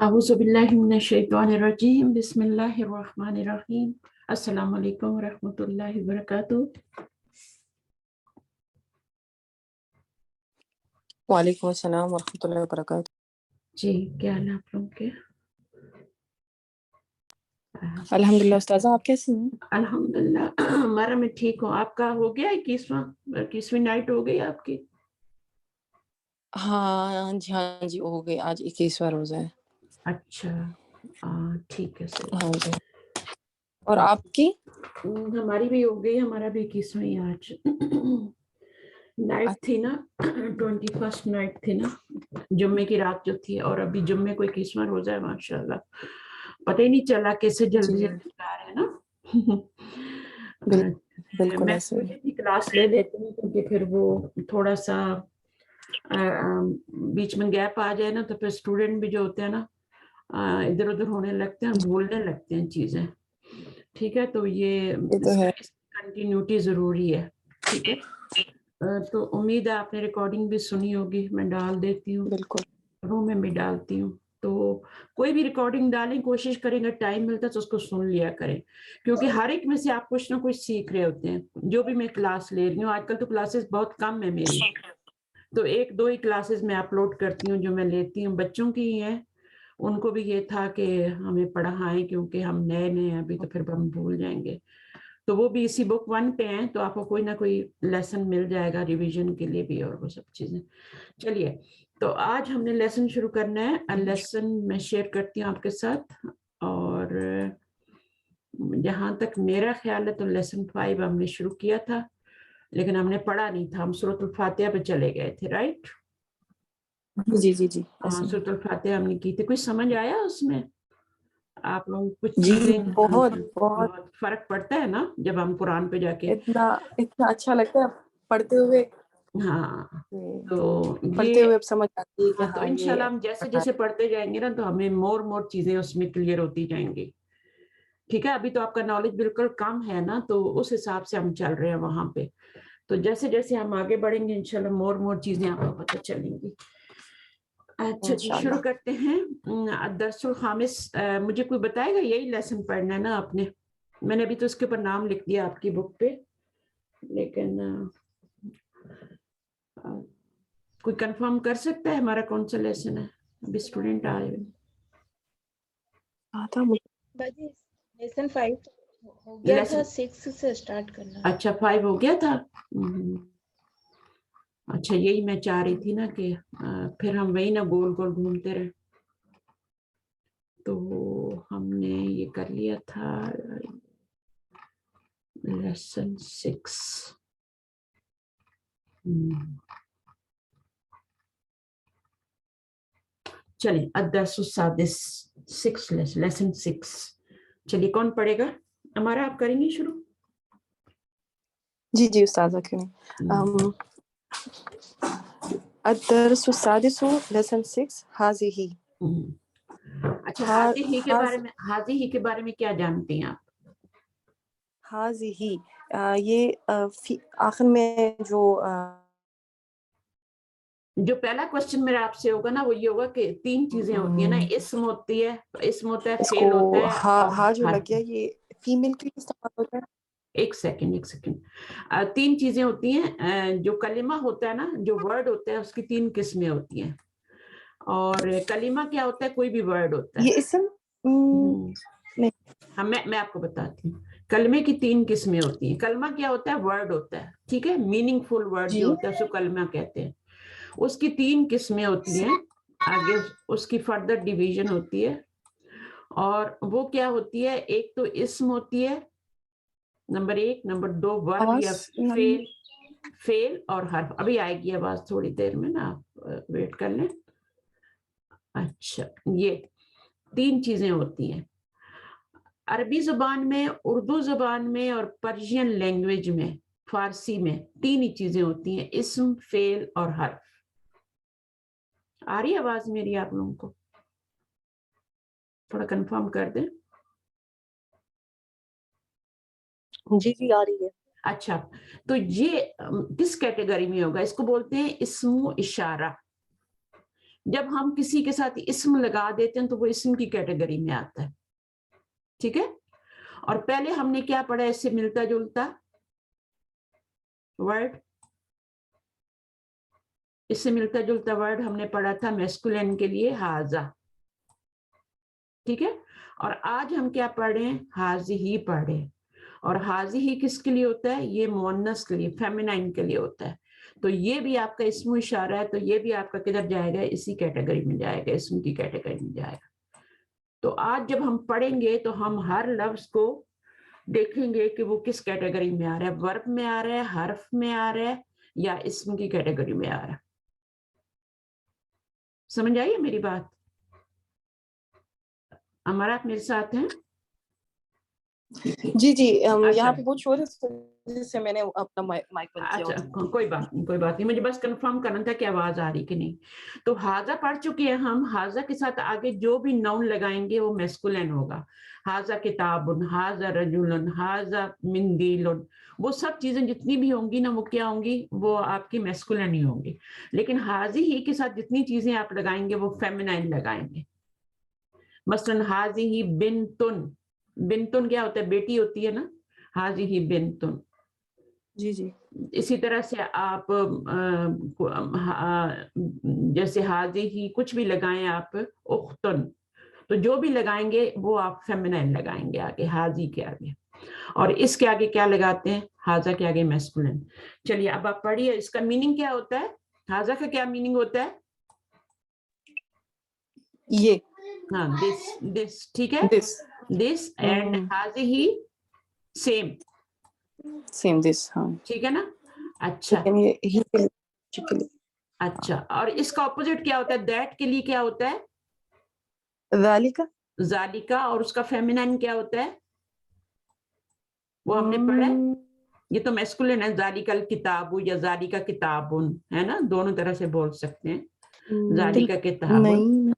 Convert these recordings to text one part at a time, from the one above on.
अऊज़ु बिल्लाहि मिनश्शैतानिर्रजीम बिस्मिल्लाहिर्रहमानिर्रहीम अस्सलामु अलैकुम वरहमतुल्लाहि वबरकातुहू। वालेकुम अस्सलाम वरहमतुल्लाहि वबरकातुह। जी, क्या हाल है आप लोगों के? अल्हम्दुलिल्लाह उस्ताज़ा, आप कैसी हैं? अल्हम्दुलिल्लाह हमारा मैं ठीक हूँ। आपका हो गया 21वीं नाइट हो गई आपकी? हाँ जी, हो गई। आज 21वां रोज़ा है। अच्छा, ठीक है, सही। हाँ जी। और तो आपकी? हमारी भी हो गई, हमारा भी 21वां आज नाइट थी ना 21st नाइट थी ना, जुम्मे की रात जो थी। और अभी जुम्मे को 21वां रोजा है, माशाल्लाह। पता ही नहीं चला कैसे जल्दी जी, जल्दी जा रहे हैं ना बिल्कुल मैं ऐसे ही। सोची थी क्लास ले लेती हूँ, क्योंकि फिर वो थोड़ा सा बीच में गैप आ जाए ना, तो फिर स्टूडेंट भी जो होते हैं ना इधर उधर होने लगते हैं, भूलने लगते हैं चीजें। ठीक है, तो ये तो है। इसकी कंटिन्यूटी जरूरी है। ठीक है, तो उम्मीद है आपने रिकॉर्डिंग भी सुनी होगी। मैं डाल देती हूँ, बिल्कुल। रूम में भी डालती हूँ। तो कोई भी रिकॉर्डिंग डालें, कोशिश करेंगे टाइम मिलता है तो उसको सुन लिया करें, क्योंकि हर एक में से आप कुछ ना कुछ सीख रहे होते हैं। जो भी मैं क्लास ले रही हूँ, आजकल तो क्लासेस बहुत कम है मेरी, तो एक दो ही क्लासेस मैं अपलोड करती हूँ जो मैं लेती हूँ, बच्चों की ही है। उनको भी ये था कि हमें पढ़ाएं, क्योंकि हम नए नए हैं अभी, तो फिर हम भूल जाएंगे। तो वो भी इसी बुक 1 पे हैं, तो आपको कोई ना कोई लेसन मिल जाएगा रिवीजन के लिए भी, और वो सब चीजें। चलिए, तो आज हमने लेसन शुरू करना है। लेसन मैं शेयर करती हूँ आपके साथ, और जहां तक मेरा ख्याल है तो लेसन 5 हमने शुरू किया था, लेकिन हमने पढ़ा नहीं था। हम सूरतुल फातिहा पे चले गए थे, राइट? जी, हाँ, ऐसे ही। सूरतुल फातिहा हमने की थी। कुछ समझ आया उसमें? आप लोग कुछ जी, चीजें बहुत बहुत बहुत फर्क पड़ता है ना जब हम कुरान पे जाके। इतना इतना अच्छा लगता है पढ़ते हुए। हाँ, तो पढ़ते ये हुए अब समझ आती है कि हाँ, तो हाँ, ये इंशाल्लाह हम जैसे जैसे पढ़ते जाएंगे ना, तो हमें मोर चीजें उसमें क्लियर होती जाएंगी। ठीक है, अभी तो आपका नॉलेज बिल्कुल कम है ना, तो उस हिसाब से हम चल रहे हैं वहां पे। तो जैसे जैसे हम आगे बढ़ेंगे, इंशाल्लाह मोर चीजें आपको पता चलेंगी। अच्छा जी, शुरू इंशाल्लाह। करते हैं। दरसुल खामिस, मुझे कोई बताएगा? यही लेसन पढ़ना है ना आपने? मैंने अभी तो उसके ऊपर नाम लिख दिया आपकी बुक पे, लेकिन कोई कंफर्म कर सकता है हमारा कौन सा लेसन है? अभी स्टूडेंट आए हुए। हाँ था मुझे। बाजी लेसन 5 हो गया था, लेसन 6 से स्टार्ट करना था। अच्छा 5 हो गया था। अच्छा, यही मैं चाह रही थी ना कि फिर हम वही ना गोल गोल घूमते रहे। तो हमने ये कर लिया था लेसन 6। चलिए, अद्दर्सुस्सादिस 6 लेसन 6। चलिए, कौन पढ़ेगा हमारा? आप करेंगे शुरू? जी उस्ताज़ा, क्यों नहीं। अद्दर्सु सादिसु लेसन 6 हाज़िही। अच्छा, हा- हाजी ही के बारे में क्या जानती हैं आप? हाज़िही, ये आखिर में जो जो पहला क्वेश्चन मेरा आपसे होगा ना, वो ये होगा कि 3 चीजें होती है ना, इस्म होती है, इसम होता है, इसको फेल होता है, और हा जो लग हर्फ। गया, ये फीमेल के लिए इस्तेमाल होता है। एक सेकंड। 3 चीजें होती हैं। जो कलिमा होता है ना, जो वर्ड होता है, उसकी 3 किस्में होती हैं। और कलिमा क्या होता है? कोई भी वर्ड होता है। ये इसम नहीं। हाँ, मैं आपको बताती हूँ। कलमे की 3 किस्में होती हैं। कलमा क्या होता है? वर्ड होता है, ठीक है, मीनिंगफुल वर्ड जी जो होता है उसको कलमा कहते हैं। उसकी 3 किस्में होती हैं। आगे उसकी फर्दर डिवीजन होती है। और वो क्या होती है? एक तो इस्म होती है, नंबर 1। नंबर 2 वर्ब आवाज या फेल और हर्फ। अभी आएगी आवाज थोड़ी देर में ना, आप वेट कर लें। अच्छा, ये 3 चीजें होती हैं अरबी जुबान में, उर्दू जुबान में, और पर्शियन लैंग्वेज में, फारसी में। 3 ही चीजें होती हैं, इस्म, फेल और हर्फ। आ रही आवाज मेरी आप लोगों को? थोड़ा कंफर्म कर दें। जी आ रही है। अच्छा, तो ये किस कैटेगरी में होगा? इसको बोलते हैं इस्मो इशारा। جب ہم کسی کے ساتھ اسم لگا دیتے ہیں تو وہ اسم کی کیٹیگری میں آتا ہے. ٹھیک ہے, اور پہلے ہم نے کیا پڑھا اس سے ملتا جلتا ورڈ, اس سے ملتا جلتا ورڈ ہم نے پڑھا تھا میسکولین کے لیے ہاذا. ٹھیک ہے, اور آج ہم کیا پڑھ رہے ہیں, ہاذی پڑھ رہے ہیں. اور ہاذی کس کے لیے ہوتا ہے, یہ مؤنث کے لیے, فیمینائن کے لیے ہوتا ہے. تو یہ بھی آپ کا اسم اشارہ ہے, تو یہ بھی آپ کا کدھر جائے گا, اسی کیٹیگری میں جائے گا, اسم کی کیٹیگری میں جائے گا. تو آج جب ہم پڑھیں گے تو ہم ہر لفظ کو دیکھیں گے کہ وہ کس کیٹیگری میں آ رہا ہے, ورب میں آ رہا ہے, حرف میں آ رہا ہے, یا اسم کی کیٹیگری میں آ رہا ہے. سمجھ آئیے میری بات؟ ہمارا آپ میرے ساتھ ہیں؟ جی جی یہاں پہ بہت شور ہے جس سے میں نے اپنا مائک بند کیا. اچھا کوئی بات نہیں, مجھے بس کنفرم کرنا تھا کہ آواز آ رہی کہ نہیں. تو ہاذا پڑھ چکے ہیں ہم. ہاذا کے ساتھ آگے جو بھی نون لگائیں گے وہ میسکولین ہوگا. ہاذا کتاب, ہاذا رجل, ہاذا مندیل, وہ سب چیزیں جتنی بھی ہوں گی نا وہ کیا ہوں گی, وہ آپ کی میسکولین ہی ہوں گی. لیکن ہاذی ہی کے ساتھ جتنی چیزیں آپ لگائیں گے وہ فیمینائن لگائیں گے. مثلا ہاذی بنتن, بنتن کیا ہوتا ہے, بیٹی ہوتی ہے نا, ہاذی بنتن. جی جی اسی طرح سے آپ جیسے ہاذی ہی کچھ بھی لگائیں آپ, اختن, تو جو بھی لگائیں گے وہ آپ فیمینائن لگائیں گے آگے, ہاذی کے آگے. اور اس کے آگے کیا لگاتے ہیں, ہاذا کے آگے میسکولین. چلیے اب آپ پڑھیے اس کا میننگ کیا ہوتا ہے. ہاذا کا کیا میننگ ہوتا ہے؟ یہ, ہاں, دس. ٹھیک ہے, دس, دس. اینڈ ہاذی سیم, سیم دس. ہاں ٹھیک ہے نا. اچھا اچھا, اور اس کا اپوزٹ کیا ہوتا ہے, دیٹ کے لیے کیا ہوتا ہے, ذالک, ذالکا. اور اس کا فیمینائن کیا ہوتا ہے, وہ ہم نے پڑھا ہے. یہ تو میسکولین ہے, ذالک الکتاب یا ذالک کتابن, ہے نا, دونوں طرح سے بول سکتے ہیں. ذالک کتاب. نہیں,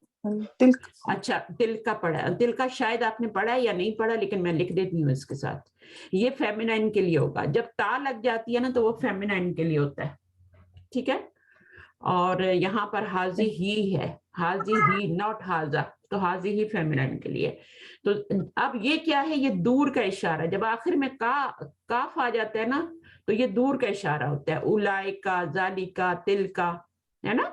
تلک. اچھا, دل کا پڑھا, دل کا شاید آپ نے پڑھا یا نہیں پڑھا, لیکن میں لکھ دیتی ہوں اس کے ساتھ. یہ فیمینائن کے لیے ہوگا. جب تا لگ جاتی ہے نا تو وہ فیمینائن کے لیے ہوتا ہے. ٹھیک ہے, اور یہاں پر ہاذی ہی ہے, ہاذی ہی, ناٹ ہاذا, تو ہاذی ہی فیمینائن کے لیے. تو اب یہ کیا ہے, یہ دور کا اشارہ. جب آخر میں کاف آ جاتا ہے نا تو یہ دور کا اشارہ ہوتا ہے. اولائکا, ذالکا, تلکا, ہے نا.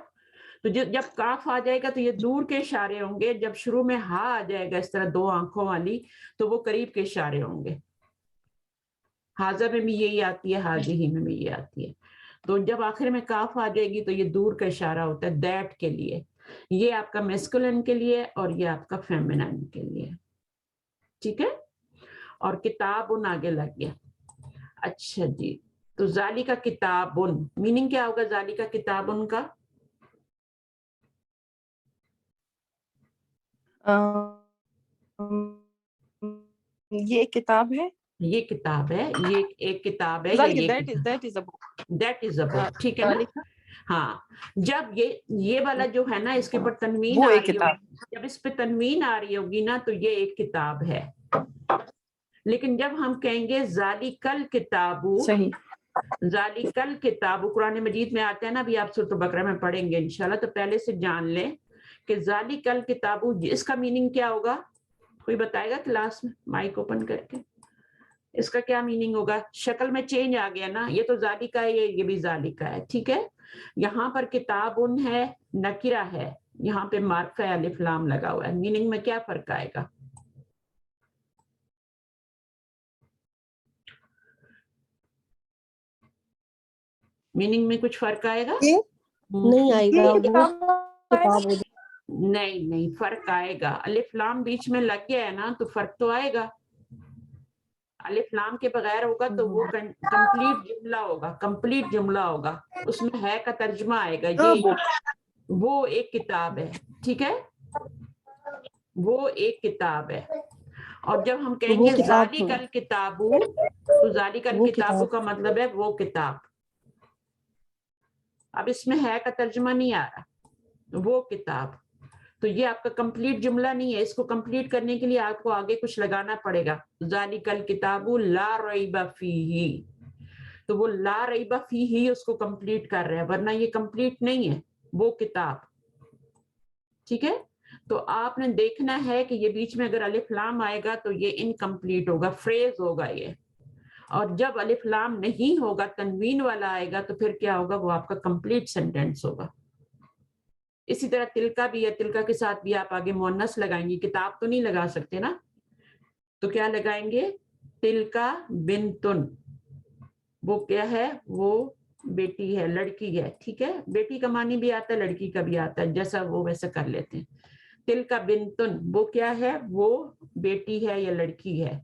تو جب کاف آ جائے گا تو یہ دور کے اشارے ہوں گے. جب شروع میں ہا آ جائے گا اس طرح دو آنکھوں والی, تو وہ قریب کے اشارے ہوں گے. ہاذا میں بھی یہی آتی ہے, ہاذی ہی میں بھی یہ آتی ہے. تو جب آخر میں کاف آ جائے گی تو یہ دور کا اشارہ ہوتا ہے, دیٹ کے لیے. یہ آپ کا میسکولین کے لیے اور یہ آپ کا فیمینائن کے لیے. ٹھیک ہے, اور کتابن آگے لگ گیا. اچھا جی, تو ذالک کتابن, میننگ کیا ہوگا ذالک کتابن کا؟ یہ ایک کتاب ہے, یہ کتاب ہے, یہ ایک کتاب ہے, یا ذالک, یہ that is a book. That is a book. ٹھیک ہے نا. ہاں, جب یہ والا جو ہے نا اس کے اوپر تنوین وہ آ ایک رہی کتاب. ہوگی, جب اس پہ تنوین آ رہی ہوگی نا تو یہ ایک کتاب ہے. لیکن جب ہم کہیں گے ذالک الکتاب, صحیح, ذالک الکتاب قرآن مجید میں آتا ہے نا, ابھی آپ سورۃ البقرہ میں پڑھیں گے انشاءاللہ, تو پہلے سے جان لیں کہ ذالک الکتاب اس کا میننگ کیا ہوگا. کوئی بتائے گا کلاس میں, مائک اوپن کر کے, اس کا کیا میننگ ہوگا؟ شکل میں چینج آ گیا نا, یہ تو ذالکا ہے, یہ بھی ذالکا ہے. ٹھیک ہے, یہاں پر کتابن ہے, نکرہ ہے, یہاں پہ معرفہ الف لام لگا ہوا ہے. میننگ میں کیا فرق آئے گا؟ میننگ میں کچھ فرق آئے گا؟ نہیں آئے گا, وہ کتاب ہو. نہیں, فرق آئے گا. الف لام بیچ میں لگ گیا ہے نا تو فرق تو آئے گا. الف لام کے بغیر ہوگا تو وہ کمپلیٹ جملہ ہوگا, کمپلیٹ جملہ ہوگا, اس میں ہے کا ترجمہ آئے گا. یہ وہ ایک کتاب ہے. ٹھیک ہے, وہ ایک کتاب ہے. اور جب ہم کہیں گے ذالک الکتاب, تو ذالک الکتاب کا مطلب ہے وہ کتاب. اب اس میں ہے کا ترجمہ نہیں آ رہا, وہ کتاب. تو یہ آپ کا کمپلیٹ جملہ نہیں ہے, اس کو کمپلیٹ کرنے کے لیے آپ کو آگے کچھ لگانا پڑے گا. ذالک الکتاب لا ریب فیہ, تو وہ لا ریب فیہ اس کو کمپلیٹ کر رہے ہیں, ورنہ یہ کمپلیٹ نہیں ہے. وہ کتاب, ٹھیک ہے. تو آپ نے دیکھنا ہے کہ یہ بیچ میں اگر الف لام آئے گا تو یہ انکمپلیٹ ہوگا, فریز ہوگا یہ. اور جب الف لام نہیں ہوگا, تنوین والا آئے گا, تو پھر کیا ہوگا, وہ آپ کا کمپلیٹ سینٹینس ہوگا. اسی طرح تلکا بھی ہے, تلکا کے ساتھ بھی آپ آگے مؤنث لگائیں گے, کتاب تو نہیں لگا سکتے نا, تو کیا لگائیں گے, تلکا بنتن. وہ کیا ہے, وہ بیٹی ہے, لڑکی ہے. ٹھیک ہے, بیٹی کا معنی بھی آتا ہے, لڑکی کا بھی آتا ہے, جیسا وہ ویسا کر لیتے ہیں. تلکا بنتن, وہ کیا ہے, وہ بیٹی ہے یا لڑکی ہے.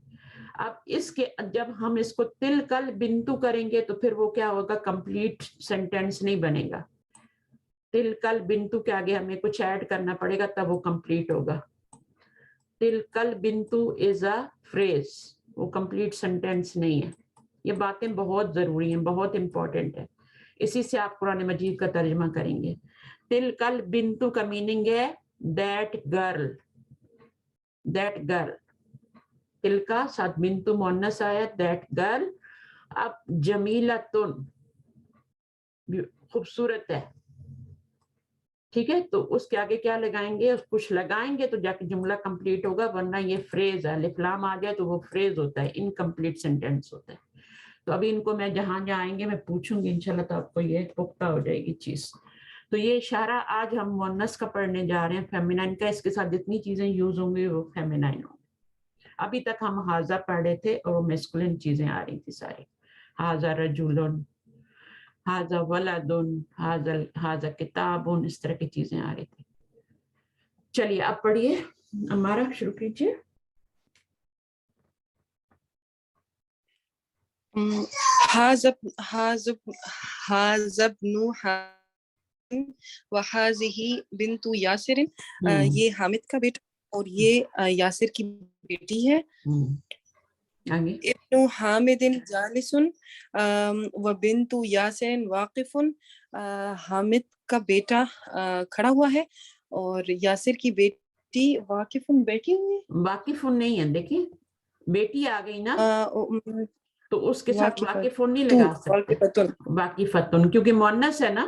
اب اس کے جب ہم اس کو تلکل بنتو کریں گے تو پھر وہ کیا ہوگا, کمپلیٹ سینٹینس نہیں بنے گا. تلکل بنتو کے آگے ہمیں کچھ ایڈ کرنا پڑے گا تب وہ کمپلیٹ ہوگا. تلکل بنتو از اے فریز, وہ کمپلیٹ سینٹینس نہیں ہے. یہ باتیں بہت ضروری ہیں, بہت امپورٹنٹ ہے. اسی سے آپ قرآن مجید کا ترجمہ کریں گے. تلکل بنتو کا میننگ ہے دیٹ گرل, دیٹ گرل. تلکا ساتھ بنتو مؤنث آیا, دیٹ گرل. اب جمیلتن, خوبصورت ہے. ٹھیک ہے, تو اس کے آگے کیا لگائیں گے, کچھ لگائیں گے تو جا کے جملہ کمپلیٹ ہوگا, ورنہ یہ فریز ہے. الف لام آ جائے تو وہ فریز ہوتا ہے, انکمپلیٹ سینٹینس ہوتا ہے. تو ابھی ان کو میں جہاں آئیں گے میں پوچھوں گی انشاءاللہ, تو آپ کو یہ پختہ ہو جائے گی چیز. تو یہ اشارہ آج ہم مؤنث کا پڑھنے جا رہے ہیں, فیمینائن کا. اس کے ساتھ جتنی چیزیں یوز ہوں گی وہ فیمینائن ہوں گی. ابھی تک ہم حاضہ پڑھ رہے تھے اور وہ میسکولن چیزیں آ رہی تھی ساری. حاضہ رجولن, حاضہ ولدن, حاضہ کتابن, اس طرح کی چیزیں آ رہی تھی. چلیے اب پڑھیے, ہمارا شروع کیجیے. وحاظہ بنت یاسر, یہ حامد کا بیٹا اور یہ یاسر کی بیٹی ہے. ابن حامد جالس و بنت یاسر واقف, حامد کا بیٹا کھڑا ہوا ہے اور یاسر کی بیٹی واقف بیٹھی ہوئی ہے. واقف نہیں ہے, دیکھیں بیٹی آ گئی نا, تو اس کے ساتھ واقف نہیں لگا سکتے, واقفتن, کیونکہ مؤنث ہے نا,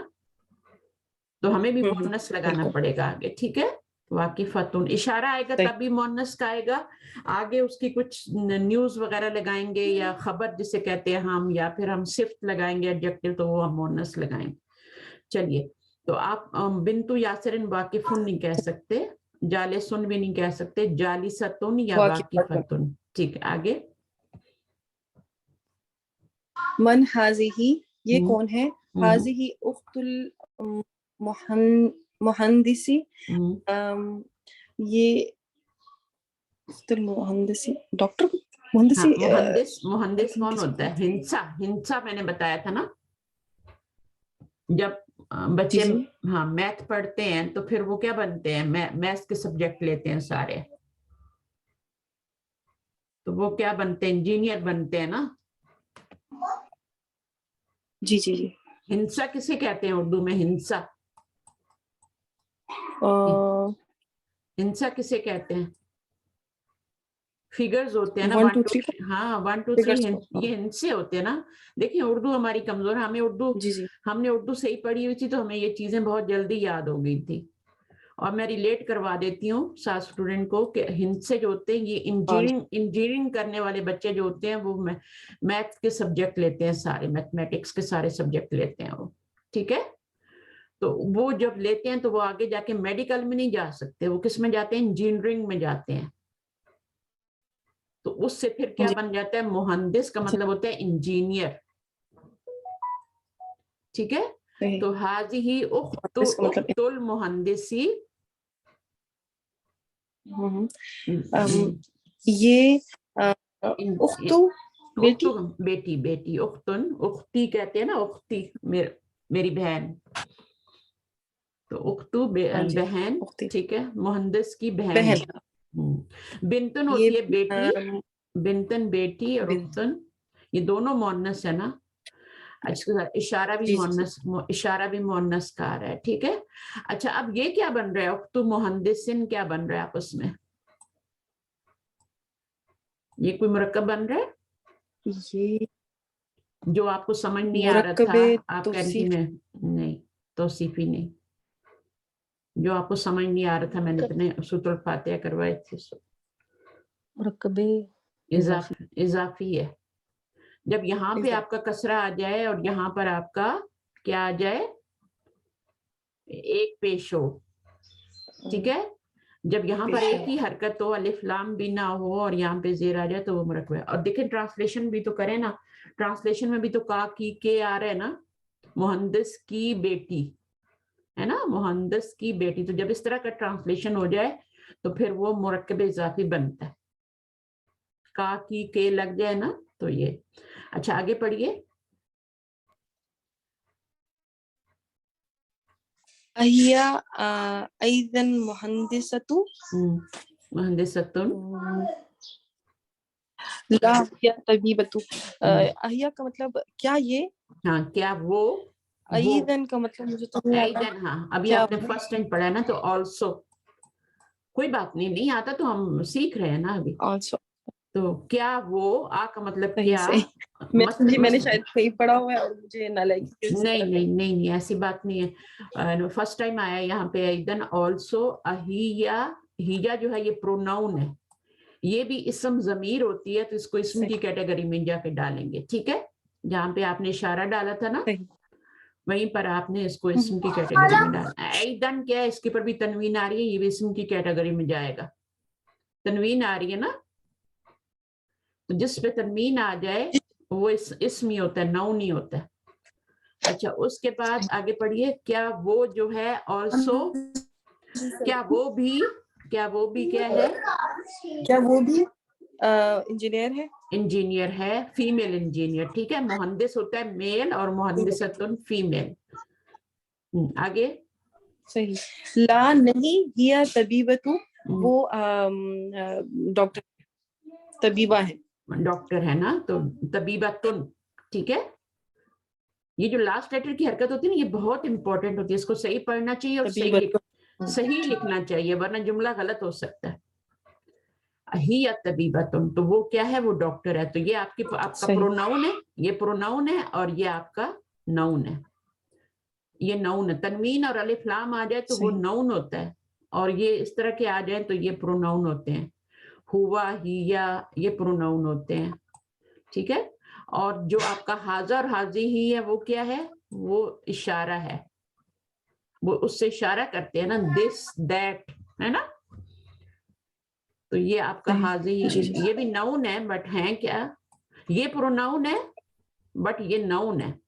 تو ہمیں بھی مؤنث لگانا پڑے گا آگے. ٹھیک ہے, واقفتن اشارہ آئے گا تب بھی مؤنث کا آئے گا. آگے اس کی کچھ نیوز وغیرہ لگائیں گے یا خبر جسے کہتے ہیں ہم, یا پھر ہم صفت لگائیں گے ایڈجیکٹو, تو وہ ہم مؤنث لگائیں گے. چلیے, تو آپ بنتو یاسرن واقفن نہیں کہہ سکتے, جالسن بھی نہیں کہہ سکتے, جالستن یا واقفتن. ٹھیک ہے, آگے. من حاضہ, یہ کون ہے, حاضہ اخت المہندسی, یہ اخت المہندسی, ڈاکٹر مہندسی. مہندس کون ہوتا ہے, ہنسا میں نے بتایا تھا نا, جب بچے ہاں میتھ پڑھتے ہیں تو پھر وہ کیا بنتے ہیں, میتھ کے سبجیکٹ لیتے ہیں سارے, تو وہ کیا بنتے ہیں, انجینئر بنتے ہیں نا. جی جی جی. ہنسا کسے کہتے ہیں اردو میں, ہنسا, ہنسا کسے کہتے ہیں, فگرز ہوتے ہیں نا, 1 2 3, ہاں 1 2 3, یہ ہنسے ہوتے ہیں نا. دیکھیں اردو ہماری کمزور ہے, ہمیں اردو, ہم نے اردو صحیح پڑھی ہوئی تھی تو ہمیں یہ چیزیں بہت جلدی یاد ہو گئی تھی. اور میں ریلیٹ کروا دیتی ہوں ساتھ اسٹوڈنٹ کو کہ ہنسے جو ہوتے ہیں یہ انجینئرنگ کرنے والے بچے جو ہوتے ہیں وہ میتھ کے سبجیکٹ لیتے ہیں سارے, میتھمیٹکس کے سارے سبجیکٹ لیتے ہیں وہ. ٹھیک ہے, تو وہ جب لیتے ہیں تو وہ آگے جا کے میڈیکل میں نہیں جا سکتے, وہ کس میں جاتے ہیں, انجینئرنگ میں جاتے ہیں. تو اس سے پھر کیا بن جاتا ہے, مہندس کا مطلب ہوتا ہے انجینئر. ٹھیک ہے, تو حاضہ اخت المہندسی, یہ اختو بیٹی, بیٹی, اختن, اختی کہتے ہیں نا, اختی میری بہن, تو اختو بہن. ٹھیک ہے, مہندس کی بہن. بنتن ہوتی ہے بیٹی, بنتن بیٹی, اور اختن یہ دونوں مؤنث ہے نا. اشارہ بھی مؤنث, اشارہ بھی مؤنث کا آ رہا ہے. ٹھیک ہے, اچھا اب یہ کیا بن رہا ہے, اختو مہندسن کیا بن رہا ہے آپس میں, یہ کوئی مرکب بن رہا ہے, یہ جو آپ کو سمجھ نہیں آ رہا تھا, آپ کہہ رہی تھی میں نہیں توصیفی نہیں, जो आपको समझ नहीं आ रहा था, मैंने इतने सूत्र फातिहा करवाए थे। मुरक्कबे इजाफी है। जब यहाँ पे आपका कसरा आ जाए और यहाँ पर आपका क्या आ जाए, एक पेश हो, ठीक है। जब यहाँ पर एक ही हरकत हो, अलिफ लाम भी ना हो और यहाँ पे जेर आ जाए तो वो मुरक्कब है। और देखें ट्रांसलेशन भी तो करें ना, ट्रांसलेशन में भी तो का की के आ रहा है ना, मुहंदिस की बेटी है ना, मुहंदिस की बेटी। तो जब इस तरह का ट्रांसलेशन हो जाए तो फिर वो मुरक्कब इजाफी बनता है, का की के लग जाए ना तो ये। अच्छा आगे पढ़िए। अहिया ऐदन मुहंदिसतु मुहंदिसतुन, ला हिया तबीबतु। अहिया का मतलब क्या ये, हाँ क्या वो, ऐदन का मतलब मुझे तो नहीं आता। ऐदन, हाँ अभी क्या आपने फर्स्ट टाइम पढ़ा है ना, तो ऑल्सो, कोई बात नहीं, नहीं आता तो हम सीख रहे हैं ना अभी। आल्सो, तो क्या वो, आ का मतलब सही क्या, सही। मैंने शायद सही पढ़ा हुआ है और मुझे नालायकी से नहीं गलत नहीं नहीं नहीं ऐसी बात नहीं है। फर्स्ट टाइम आया यहाँ पे ऐदन ऑल्सो। अहिया, हिया जो है ये प्रोनाउन है, ये भी इसम जमीर होती है, तो इसको इसम की कैटेगरी में जाके डालेंगे, ठीक है। जहाँ पे आपने इशारा डाला था ना, सही। वहीं पर आपने इसको इसम की कैटेगरी में डालना। ऐदन क्या है, इसके ऊपर भी तनवीन आ रही है, ये भी इसम की कैटेगरी में जाएगा। तनवीन आ रही है ना, तो जिस पे तनवीन आ जाए वो इसम ही होता है, नाउन ही होता है। अच्छा उसके बाद आगे पढ़िए। क्या वो जो है ऑल्सो, क्या वो भी, क्या वो भी क्या है, क्या वो भी इंजीनियर है। इंजीनियर है, फीमेल इंजीनियर, ठीक है। मुहंदिस होता है मेल और मुहंदिसतुन फीमेल। आगे। सही। ला नहीं हिया तबीबतु, वो डॉक्टर तबीबा है। डॉक्टर है ना, तो तबीबतुन, ठीक है। ये जो लास्ट लेटर की हरकत होती है ना, ये बहुत इंपॉर्टेंट होती है, इसको सही पढ़ना चाहिए और सही लिखना चाहिए, वरना जुमला गलत हो सकता है। ही या तबीबतुन, तो वो क्या है, वो डॉक्टर है। तो ये आपका प्रोनाउन है, ये प्रोनाउन है और ये आपका नाउन है। ये नाउन है, तनवीन और अलिफ लाम आ जाए तो वो नाउन होता है, और ये इस तरह के आ जाए तो ये प्रोनाउन होते हैं। हुआ, हिया, ये प्रोनाउन होते हैं, ठीक है। और जो आपका हाजा और हाजी ही है वो क्या है, वो इशारा है, वो उससे इशारा करते हैं ना, दिस दैट, है ना। तो ये आपका हाजी, ये भी नाउन है बट है क्या, ये प्रोनाउन है बट ये नाउन है,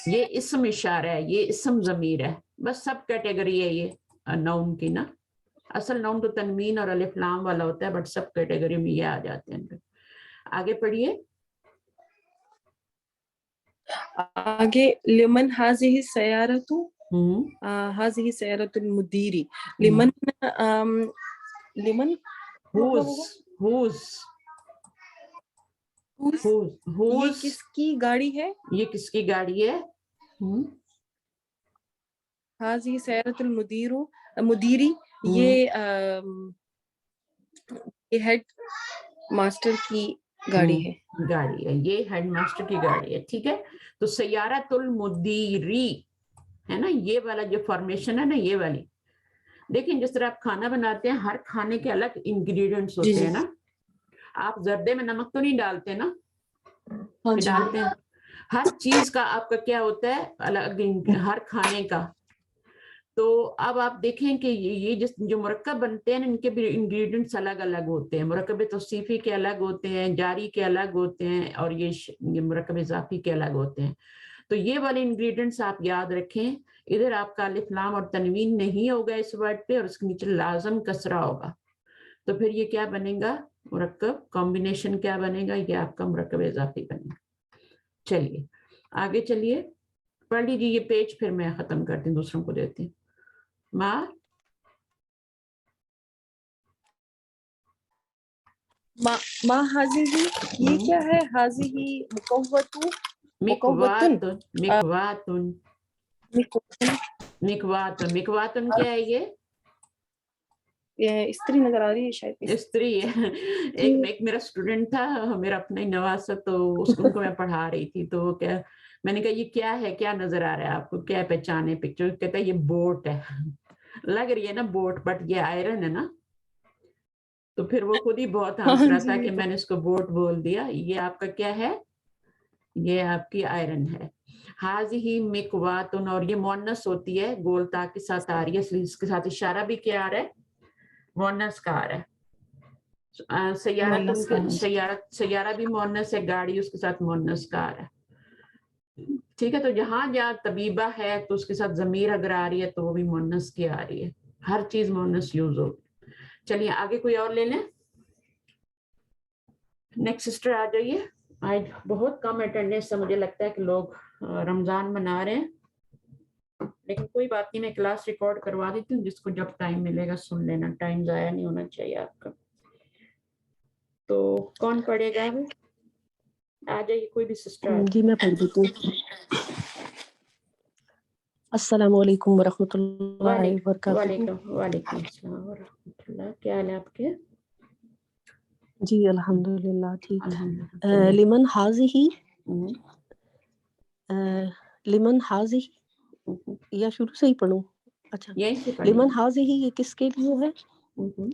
ये इसम इशारा है, ये इसम जमीर है, बस सब कैटेगरी है ये नाउन की ना। असल नाउन तो तनवीन और अलिफ लाम वाला होता है, बट सब कैटेगरी में ये आ जाते हैं। आगे पढ़िए। आगे लिमन हाजिही सयारतु, हाजिही सयारतुल मुदीरी। लिमन लिमन ये किसकी गाड़ी है, ये किसकी गाड़ी है। हाजिही सयारतुल मुदीरू, मुदीरी, ये हेड मास्टर की गाड़ी है। गाड़ी है, ये हेडमास्टर की गाड़ी है, ठीक है। तो सयारतुल मुदीरी है ना, ये वाला जो फॉर्मेशन है ना, ये वाली। देखिए जिस तरह आप खाना बनाते हैं, हर खाने के अलग इंग्रेडिएंट्स होते हैं ना। आप जर्दे में नमक तो नहीं डालते ना, डालते हैं। हर चीज का आपका क्या होता है, अलग, हर खाने का। तो अब आप देखें कि ये जो मुरक्कब बनते हैं, इनके भी इंग्रेडिएंट्स अलग अलग होते हैं। मुरक्कब तौसीफी के अलग होते हैं, जारी के अलग होते हैं, और ये मुरक्कब इजाफी के अलग होते हैं। तो ये वाले इंग्रेडिएंट्स आप याद रखें। इधर आपका अलिफ लाम और तनवीन नहीं होगा इस वर्ड पे, और उसके नीचे लाजम कसरा होगा। तो फिर ये क्या बनेगा, मुरक्कब कॉम्बिनेशन क्या बनेगा, ये आपका मुरक्कब इजाफी बनेगा। चलिए आगे चलिए, पढ़ लीजिए ये पेज, फिर मैं खत्म करती हूँ, दूसरों को देती हूँ। मा हाजिही, ये क्या है, हाजिही मुकव्वतु, मिकवातुन, मिकवातुन, मिकवातुन, मिकवातुन क्या है ये स्त्री नजर आ रही है शायद, स्त्री है। एक मेरा स्टूडेंट था, मेरा अपना ही नवासा, तो उनको मैं पढ़ा रही थी, तो वो क्या, मैंने कहा ये क्या है, क्या नजर आ रहा है आपको, क्या पहचाने पिक्चर, कहता है ये बोट है। लग रही है ना बोट, बट ये आयरन है ना, तो फिर वो खुद ही बहुत हंस हाँ रहा जी, था ये कि तो मैंने इसको बोट बोल दिया। ये आपका क्या है? ये आपकी आयरन है। हाज़िही मिकवातुन, और ये मुअन्नस होती है, गोलता के साथ आ रही है, इसलिए इसके साथ इशारा भी क्या आ रहा है? मुअन्नस का आ रहा है। मुअन्नस का है। सैयारा भी मुअन्नस है, गाड़ी उसके साथ मुअन्नस का आ रहा है। ठीक है, तो जहां जहाँ तबीबा है तो उसके साथ जमीर अगर आ रही है तो वो भी मुअन्नस की आ रही है, हर चीज मुअन्नस यूज होगी। चलिए आगे कोई और ले लें। नेक्स्ट सिस्टर आ जाइए। आज बहुत कम अटेंडेंस है, मुझे लगता है कि लोग रमजान मना रहे हैं, लेकिन कोई बात नहीं, मैं क्लास रिकॉर्ड करवा देती हूँ, जिसको जब टाइम मिलेगा सुन लेना, टाइम जाया नहीं होना चाहिए आपका। तो कौन पढ़ेगा अभी? आ जाइए, कोई भी सिस्टर। जी मैं पढ़ देती हूँ। अस्सलाम वालेकुम वरहमतुल्लाहि वबरकातुहू। वालेकुम अस्सलाम वरहमतुल्लाह। क्या हाल है आपके? जी अल्हम्दुलिल्लाह ठीक। अल्हम्दुलिल्लाह। लिमन हाज़िही, हम्म, लिमन हाज़िही, या शुरू से ही पढ़ूं? अच्छा, यहीं से पढ़िए। लिमन हाज़िही ये किसके लिए है? हम्म,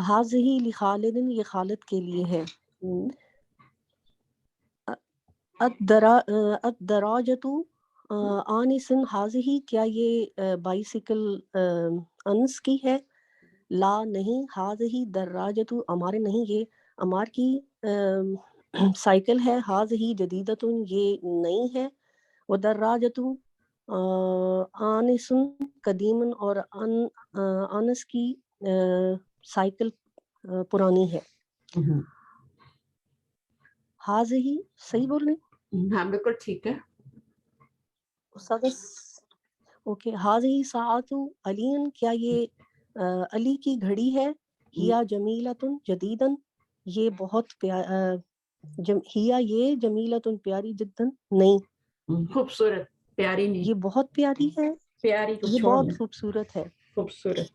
हाज़िही लि खालिदिन, ये खालिद के लिए है। हम्म, अद-दराजतु आनिसन हाज़िही, क्या ये बाइसिकल अनस की है? ला नहीं, हाज़िही दर्राजतु, अमार नहीं, ये अमार की साइकिल है। हाज़िही जदीदतुन, ये नई है। व दर्राजतु आनिसुन कदीमन, और आनस की साइकिल पुरानी है। हम्म। हाज़िही सही बोल रही? हाँ बिल्कुल ठीक है। ओके। हाज़िही साअतु अलीन, क्या ये अली की घड़ी है? हिया जमीलतुन जदीदन, ये बहुत हिया ये जमीलतुन प्यारी, जिद्दन नहीं, खूबसूरत, प्यारी नहीं, ये बहुत प्यारी है, प्यारी को ये छोड़ बहुत दें, खूबसूरत है। खूबसूरत।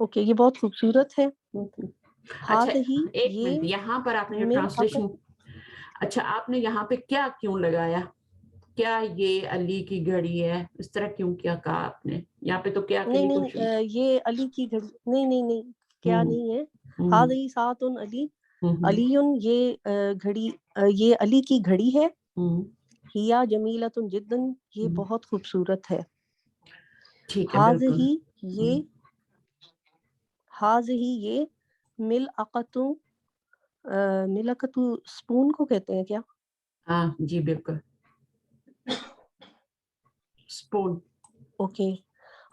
ओके, ये बहुत खूबसूरत है। अच्छा हाज़िही एक ये मिनट, यहाँ पर आपने जो मिल ट्रांसलेशन, अच्छा आपने यहाँ पे क्या क्यों लगाया? क्या ये अली की घड़ी है, इस तरह क्यों क्या कहा आपने? यहाँ पे तो क्या नहीं कही नहीं, क्वेश्चन। ये अली की घड़ी नहीं नहीं नहीं, क्या नहीं है। हम्म, हाज़िही साअतुन अली, हम्म, अलीयुन ये घड़ी, ये अली की घड़ी है। हम्म, हिया जमीलतुन जिद्दन, ये हम्म। बहुत खूबसूरत है। ठीक है बिल्कुल। हाज़िही ये, हाज़िही ये मिलअक़तु, मिलअक़तु स्पून को कहते हैं क्या? हाँ जी बिल्कुल, स्पून। ओके।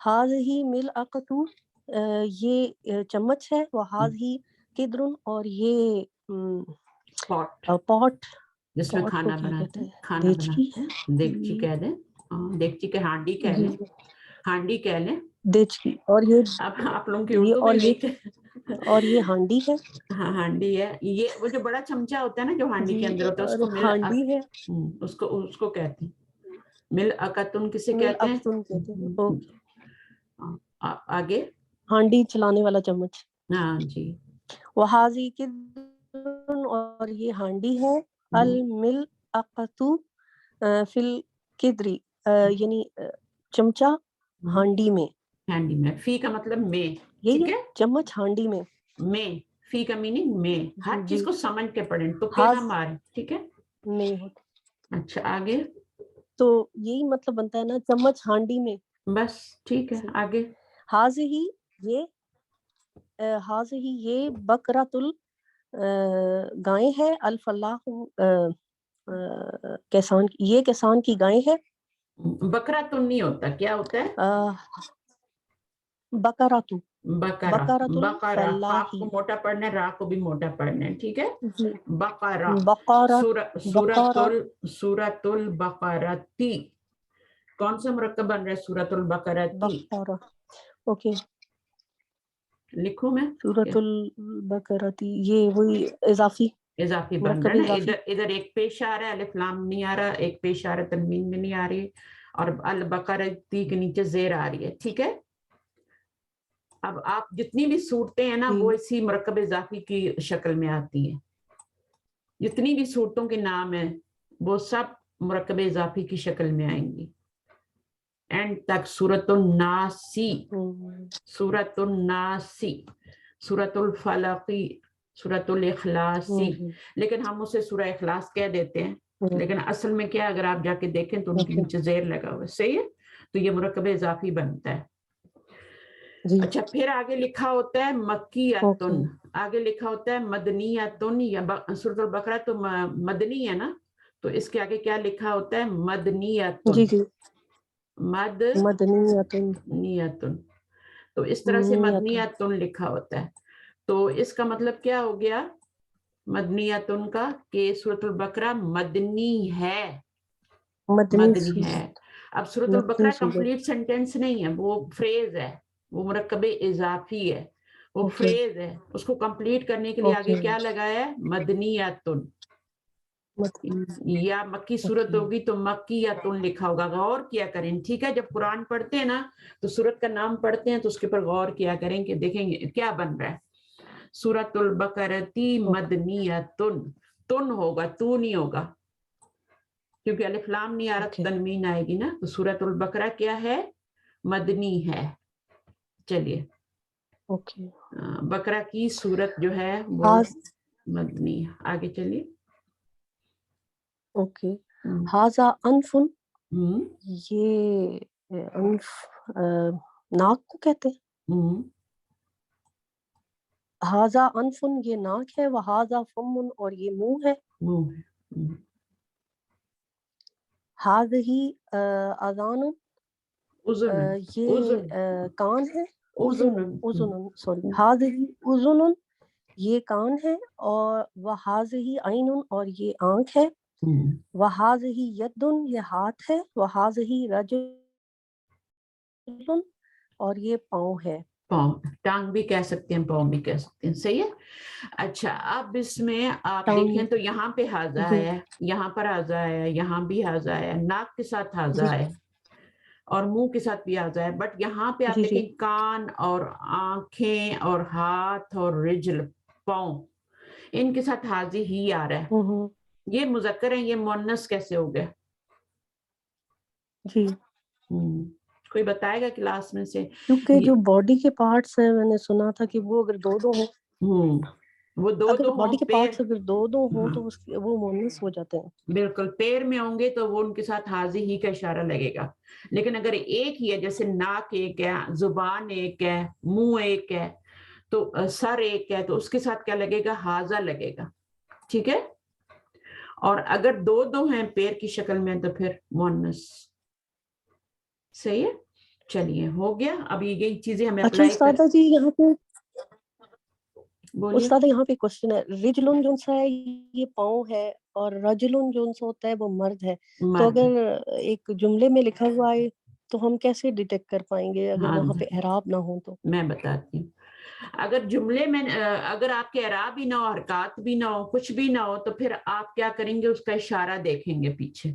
हाज़िही मिलअक़तु, ये चम्मच है। व हाज़िही किद्रुन, और ये पॉट, पॉट, जिसमें पॉट को खाना क्या बनाते कहते हैं, हैं? खाना देचकी बनाते हैं, देगची कह दें। देगची के हांडी कह जी लें, हांडी कह लें। देचकी। और ये अब आप लोगों की ये उर्दू भी और ये वीक है। और ये हांडी है। हाँ हांडी है, ये वो जो बड़ा चमचा होता है ना, जो हांडी के जी, अंदर होता है, और उसको हांडी है, उसको उसको कहते हैं मिल अकतुन, किसे कहते हैं? मिलअक़तुन कहते हैं। ओके, आगे। हांडी चलाने वाला चम्मच। हाँ जी। वो हाज़ी किद्रुन, और ये हांडी है। अल मिलअक़तु फिल किद्री, यानी चमचा हांडी में। हांडी में, फी का मतलब में, यही ठीक है, है। चम्मच हांडी में। में, फी का मीनिंग में, हर चीज जी, को समझ के पढ़ें, तुक्के ना हाज मारें, ठीक है। में होता, अच्छा आगे। तो यही मतलब बनता है ना, चम्मच हांडी में। बस ठीक है, सही। आगे। हाज़िही ये, हाज़िही ये बकरातुल गाय है। अल फलाहु किसान, ये किसान की गाय है। बकरा तो नहीं होता, क्या होता है? बकरातु, बकरा, बकरातुल बकरा, काफ को फलाही। मोटा पढ़ना है, रा को भी मोटा पढ़ना है, ठीक है। जी, बकरा, बकरा, बकरा, सूरतुल बकरती, कौन सा मुरक्कब बन रहा है? सूरतुल बकरती। बकरा। ओके, लिखूं मैं? सूरतुल बकरती, ये वही इजाफी, इजाफी बन रहा मुरक्कब है ना, इजाफी। इधर इधर एक पेश आ रहा है, अलिफ लाम नहीं आ रहा, एक पेश आ रहा है, तनवीन भी नहीं आ रही, और अल बकरती के नीचे जेर आ रही है, ठीक है। अब आप जितनी भी सूरतें हैं ना, जी, वो इसी मुरक्कब इजाफी की शक्ल में आती हैं। जितनी भी सूरतों के नाम है वो सब मुरक्कब इजाफी की शक्ल में आएंगी। एंड तक सूरतुन नासी, सूरतुन नासी, सूरतुल फलकी, सूरतुल इखलासी, लेकिन हम उसे सूरह इखलास कह देते हैं, लेकिन असल में क्या, अगर आप जाके देखें तो उनके नीचे ज़ेर लगा हुआ है, सही है, तो ये मुरक्कब इजाफी बनता है। अच्छा, फिर आगे लिखा होता है मक्कियतुन, आगे लिखा होता है मदनियतुन, या सूरह बकरा तो मदनी है ना, तो इसके आगे क्या लिखा होता है, मदनियतुन, जी जी, मदनियतुन, मदनियतुन, तो इस तरह से मदनियतुन लिखा होता है। तो इसका मतलब क्या हो गया मदनियतुन का, कि सूरह बकरा मदनी है, मदनी है। अब सूरह बकरा कंप्लीट सेंटेंस नहीं है, वो फ्रेज है, वो मुरक्कब इजाफी है, वो फ्रेज है, उसको कंप्लीट करने के लिए आगे क्या लगाया है, मदनियतुन, या मक्की सूरत होगी तो मक्कियतुन लिखा होगा, गौर किया करें, ठीक है। जब कुरान पढ़ते हैं ना तो सूरत का नाम पढ़ते हैं तो उसके ऊपर गौर किया करें कि देखेंगे क्या बन रहा है। सूरतुल बकरती मदनियतुन, तुन होगा, तू नहीं होगा, क्योंकि अलिफ लाम नहीं आ रहा, तनवीन आएगी ना, तो सूरतुल बकरा क्या है, मदनी है। चलिए, बकरा की सूरत जो है वो मदनी है। आगे चलिए। ओके, हाजा अनफुन, ये अनफ नाक को कहते हैं। हाजा अनफुन, ये नाक है, वह हाजा फमुन, और ये मुंह है। हाज़ही अज़ानुन, ये कान है। उज़ुनुन, सॉरी, हाज़ही उज़ुनुन, ये कान है, और वह हाज़ही ऐनुन, और ये आंख है। वह हाज़ही यद्दुन, ये हाथ है। वह हाज़ही रजुलुन, और ये पाँव है। पाँव, टांग भी कह सकते हैं, पाँव भी कह सकते हैं, सही है। अच्छा, अब इसमें आप देखें तो यहाँ पे हाजा है, यहाँ पर हाजा है, यहाँ भी हाजा है, नाक के साथ हाजा है और मुंह के साथ भी हाजा है, बट यहाँ पे आप देखें कान और आंखें और हाथ और रिजल, पाँव, इनके साथ हाजी ही आ रहा है। ये मुज़क्कर है, ये मुअन्नस कैसे हो गया जी? कोई बताएगा क्लास में से? क्योंकि जो बॉडी के पार्ट्स हैं, मैंने सुना था कि वो अगर दो हो, वो दो बॉडी के पार्ट्स अगर दो हो तो वो मुअन्नस हो जाते हैं। बिल्कुल, पैर में होंगे तो वो उनके साथ हाजी ही का इशारा लगेगा, लेकिन अगर एक ही है, जैसे नाक एक है, जुबान एक है, मुंह एक है, तो सर एक है, तो उसके साथ क्या लगेगा, हाजा लगेगा, ठीक है। और अगर दो हैं पैर की शक्ल में तो फिर मुअन्नस, सही है। चलिए, हो गया। अब ये चीजें हमें अच्छा उस्तादा जी, यहाँ पे उस्ताद यहाँ पे क्वेश्चन है, रिजलुन जो सा है ये पाँव है, और रजुलुन जो सा होता है वो मर्द है। तो अगर एक जुमले में लिखा हुआ है तो हम कैसे डिटेक्ट कर पाएंगे अगर वहाँ पे एराब ना हो तो? मैं बताती हूँ। अगर जुमले में अगर आपके एराब भी ना हो, हरकत भी ना हो, कुछ भी ना हो, तो फिर आप क्या करेंगे, उसका इशारा देखेंगे पीछे।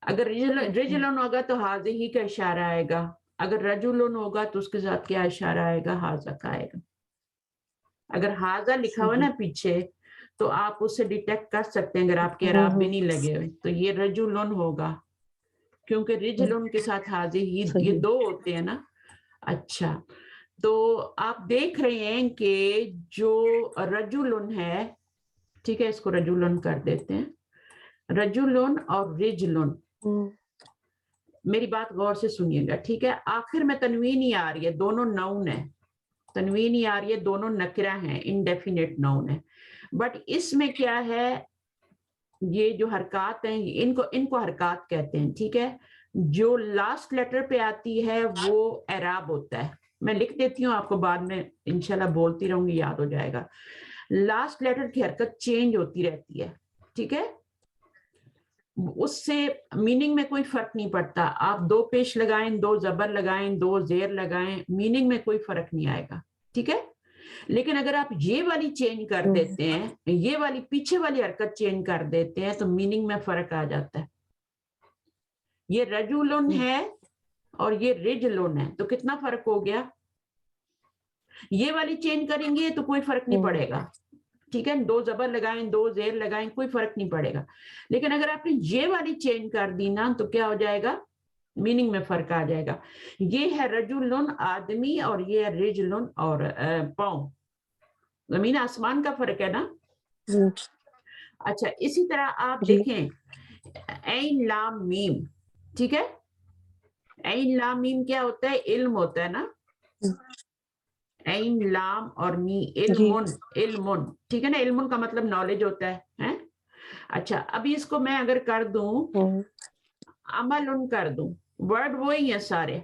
अगर रिजलुन होगा तो हाज़ी ही का इशारा आएगा, अगर रजुलुन होगा तो उसके साथ क्या इशारा आएगा, हाजा का आएगा। अगर हाजा लिखा हुआ ना पीछे तो आप उससे डिटेक्ट कर सकते हैं, अगर आपके एराब भी नहीं लगे हुए तो ये रजुलुन होगा, क्योंकि रिजलुन के साथ हाजी ही, ये दो होते हैं ना। अच्छा, तो आप देख रहे हैं कि जो रजुलुन है, ठीक है, इसको रजुलुन कर देते हैं, रजुलुन और रिजलुन, मेरी बात गौर से सुनिएगा, ठीक है। आखिर में तनवीन ही आ रही है, दोनों नाउन है, तनवीन ही आ रही है, दोनों नकरा हैं, इनडेफिनेट नाउन है, बट इसमें क्या है, ये जो हरकत हैं इनको हरकत कहते हैं, ठीक है। जो लास्ट लेटर पे आती है वो एराब होता है, मैं लिख देती हूँ आपको, बाद में इंशाल्लाह बोलती रहूंगी, याद हो जाएगा। लास्ट लेटर की हरकत चेंज होती रहती है, ठीक है, उससे मीनिंग में कोई फर्क नहीं पड़ता, आप दो पेश लगाएं, दो जबर लगाएं, दो जेर लगाएं, मीनिंग में कोई फर्क नहीं आएगा, ठीक है। लेकिन अगर आप ये वाली चेंज कर देते हैं, ये वाली पीछे वाली हरकत चेंज कर देते हैं, तो मीनिंग में फर्क आ जाता है। ये रजुलुन है और ये रिजलुन है, तो कितना फर्क हो गया। ये वाली चेंज करेंगे तो कोई फर्क नहीं पड़ेगा, ठीक है, दो जबर लगाएं, दो जेर लगाएं, कोई फर्क नहीं पड़ेगा। लेकिन अगर आपने ये वाली चेंज कर दी ना तो क्या हो जाएगा, मीनिंग में फर्क आ जाएगा। ये है रजुलन आदमी और ये है रिजलन और पाँव, जमीन आसमान का फर्क है ना। अच्छा इसी तरह आप देखें ऐन लाम मीम, ठीक है, ऐन लाम मीम क्या होता है, इल्म होता है ना, ऐन लाम और मी इल्मुन, इल्मुन, ठीक है ना, इल्मुन का मतलब नॉलेज होता है? अच्छा अभी इसको मैं अगर कर दूं अमल कर दूं, वर्ड वही है सारे,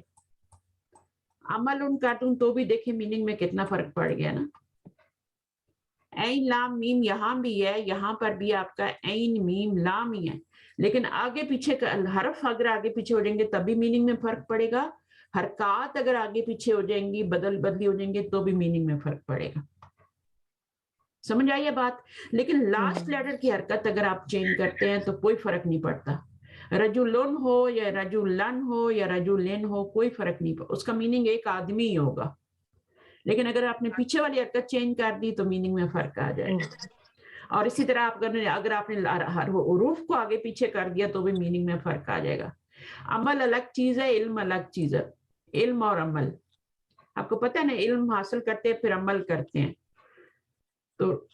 अमल कर दूं तो भी देखिए मीनिंग में कितना फर्क पड़ गया ना। ऐन लाम मीम यहाँ भी है, यहाँ पर भी आपका ऐन मीम लाम ही है, लेकिन आगे पीछे का हरफ अगर आगे पीछे हो जाएंगे तभी मीनिंग में फर्क पड़ेगा, हरकत अगर आगे पीछे हो जाएंगी बदली हो जाएंगे तो भी मीनिंग में फर्क पड़ेगा। समझ आई ये बात? लेकिन लास्ट लेटर की हरकत अगर आप चेंज करते हैं तो कोई फर्क नहीं पड़ता, रजुलन हो या रजुलन हो या रजुलेन हो कोई फर्क नहीं पड़ता, उसका मीनिंग एक आदमी ही होगा। लेकिन अगर आपने पीछे वाली हरकत चेंज कर दी तो मीनिंग में फर्क आ जाएगा। और इसी तरह अगर आपने हुरूफ को आगे पीछे कर दिया तो भी मीनिंग में फर्क आ जाएगा। अमल अलग चीज है, इल्म अलग चीज है, इल्म और अमल आपको पता है ना, इल्म हासिल करते हैं फिर अमल करते हैं, तो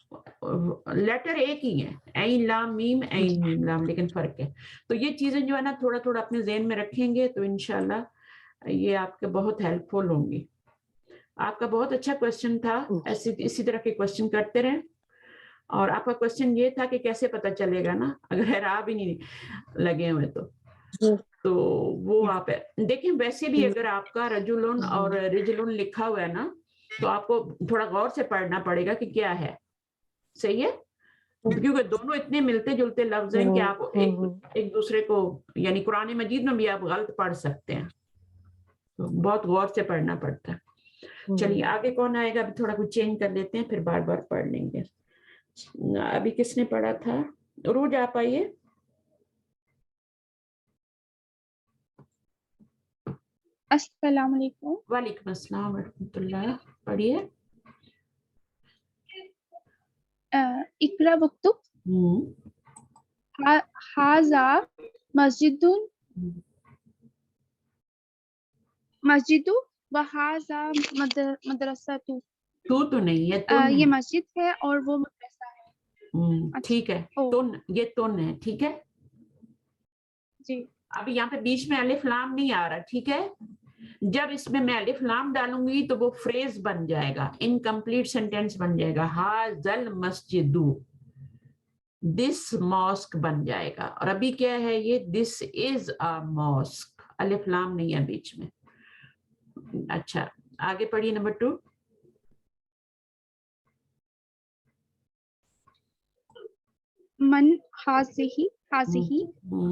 लेटर एक ही है, ऐन लाम मीम ऐन मीम लाम, लेकिन फर्क है। तो ये चीजें जो है ना थोड़ा थोड़ा अपने ज़हन में रखेंगे तो इंशाल्लाह ये आपके बहुत हेल्पफुल होंगी। आपका बहुत अच्छा क्वेश्चन था, ऐसे इसी तरह के क्वेश्चन करते रहें। और आपका क्वेश्चन ये था कि कैसे पता चलेगा ना अगर आप ही नहीं लगे हुए तो वो आप देखें। वैसे भी अगर आपका रजुलन और रिजलन लिखा हुआ है ना तो आपको थोड़ा गौर से पढ़ना पड़ेगा कि क्या है, सही है, क्योंकि दोनों इतने मिलते जुलते लफ्ज हैं कि आप एक दूसरे को, यानी कुरान मजीद में भी आप गलत पढ़ सकते हैं, तो बहुत गौर से पढ़ना पड़ता है। चलिए आगे कौन आएगा, अभी थोड़ा कुछ चेंज कर लेते हैं फिर बार बार पढ़ लेंगे। अभी किसने पढ़ा था, रोज आप आइए। अस्सलाम वालेकुम। वालेकुम अस्सलाम व रहमतुल्लाह, पढ़िए। इकरा वक्तुब हाजा मस्जिदुन मस्जिदु व हाजा मदरसतु। तो नहीं है, ये मस्जिद है और वो मदरसा है। ठीक है, तुन, ये तुन है, ठीक है जी। अभी यहाँ पे बीच में अलिफ लाम नहीं आ रहा, ठीक है, जब इसमें मैं अलिफ लाम डालूंगी तो वो फ्रेज बन जाएगा, इनकम्प्लीट सेंटेंस बन जाएगा, हाजल मस्जिदु, दिस मॉस्क बन जाएगा। और अभी क्या है ये, दिस इज अ मॉस्क, अलिफ लाम नहीं है बीच में। अच्छा आगे पढ़िए नंबर 2। मन हाज़िही हाज़िही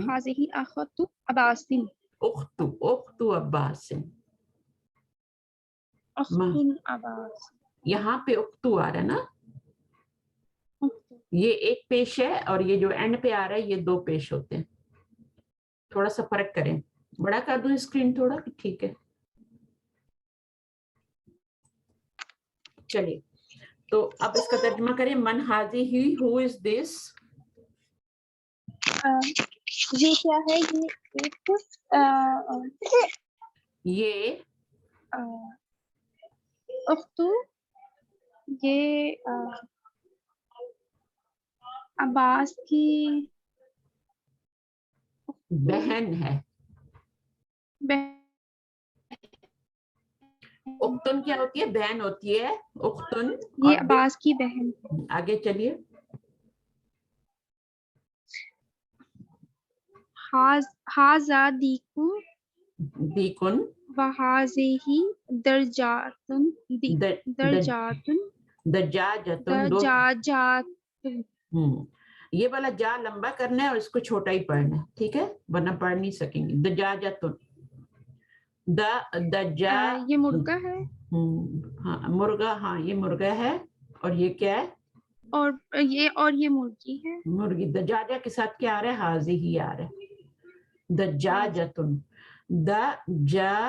हाज़िही अख्तु अब्बासिन। उख्तु अब्बासिन, अख्तुन अब्बास, यहाँ पे उख्तु आ रहा है ना, ये एक पेश है और ये जो एंड पे आ रहा है ये दो पेश होते हैं, थोड़ा सा फर्क करें। बड़ा कर दूं स्क्रीन थोड़ा, ठीक है। चलिए तो अब इसका तर्जुमा करें, मन हाजी ही, हु इज दिस, ये क्या है, ये एक ये उख्तु, ये अब्बास की बहन है। उख्तुन क्या होती है, बहन होती है उख्तुन, ये अब्बास की बहन। आगे चलिए, हाजा दीकुन दीकुन वहाज़िही दरजातुन दरजातुन दजाजतुन। ये वाला जा लंबा करना है और इसको छोटा ही पढ़ना है, ठीक है, वरना पढ़ नहीं सकेंगे। दजाजतुन, दजा, ये मुर्गा है। हाँ मुर्गा, हाँ ये मुर्गा है, और ये क्या है, और ये मुर्गी है। मुर्गी। दजाजा के साथ क्या आ रहा है, हाजी ही आ रहा है, दजाजतुन, दजाजतुन,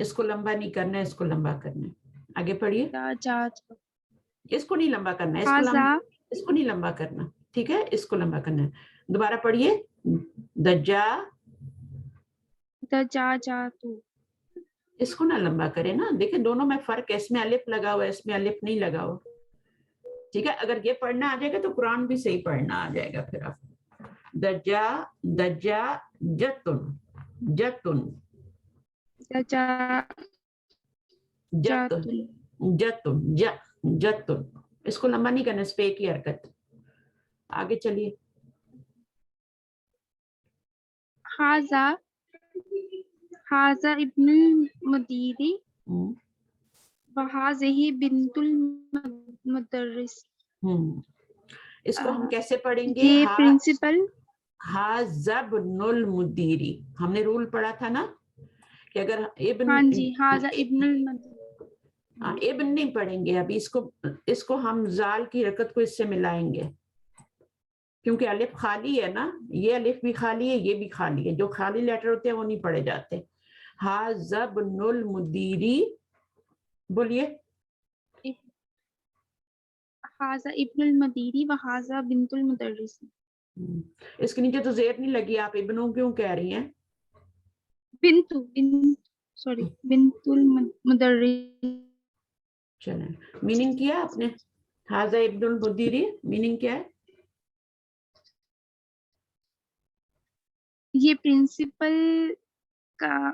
इसको लंबा नहीं करना है, इसको लंबा करना है। आगे पढ़िए, इसको नहीं लंबा करना है, इसको नहीं लंबा करना, ठीक है, इसको लंबा करना है। दोबारा पढ़िए, दजाजातु। इसको ना लंबा करें ना, देखिए दोनों में फर्क है, इसमें अलिफ लगा हुआ है, इसमें अलिफ नहीं लगा हुआ। ठीक है, अगर ये पढ़ना आ जाएगा तो कुरान भी सही पढ़ना आ जाएगा। फिर आप दजा दजा जतुन जतुन दजा जतुन जातुन। जतुन जतुन, इसको लंबा नहीं करना, इस पे एक ही हरकत। आगे चलिए। हाजा हाजा इब्नुल मुदीरी वहाज़िही बिन्तुल मुदर्रिस। इसको हम कैसे पढ़ेंगे? ये प्रिंसिपल हाजा इब्नुल मुदीरी, हमने रूल पढ़ा था ना कि अगर इब्न, हाँ जी, हाजा इब्नुल मुदीरी। इब्न नहीं पढ़ेंगे अभी, इसको हम जाल की हरकत को इससे मिलाएंगे, क्योंकि अलिफ खाली है ना, ये अलिफ भी खाली है, ये भी खाली है, जो खाली लेटर होते हैं वो नहीं पढ़े जाते। हाजा इब्नुल मुदीरी, बोलिए। हाजा इब्नुल मुदीरी व हाजा बिन्तुल मुदर्रिस। इसके नीचे तो जेर नहीं लगी, आप इब्नु क्यों कह रही हैं? बिन्तुल मुदर्रिस। चलें, मीनिंग किया आपने? हाजा इब्नुल मुदीरी मीनिंग क्या है? ये प्रिंसिपल का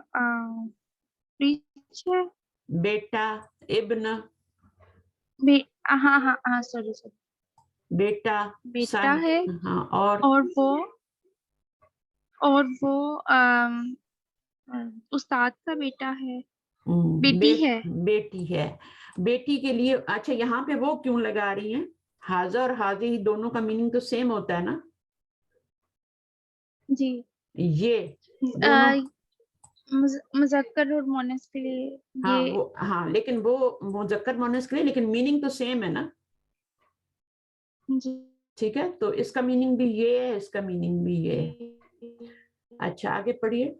प्रीच है। बेटा, इब्न, हाँ सॉरी बेटा बेटा सन, है। हाँ, और वो उस्ताद का बेटा है, बेटी है। बेटी है। बेटी के लिए अच्छा, यहाँ पे वो क्यों लगा रही हैं? हाजा और हाजी दोनों का मीनिंग तो सेम होता है ना जी। ये दोनों मुज़क्कर और मुअन्नस के लिए हाँ, लेकिन वो मुज़क्कर मुअन्नस के लिए, लेकिन मीनिंग तो सेम है ना। जी। ठीक है, तो इसका मीनिंग भी ये है, इसका मीनिंग भी ये है। अच्छा, आगे पढ़िए।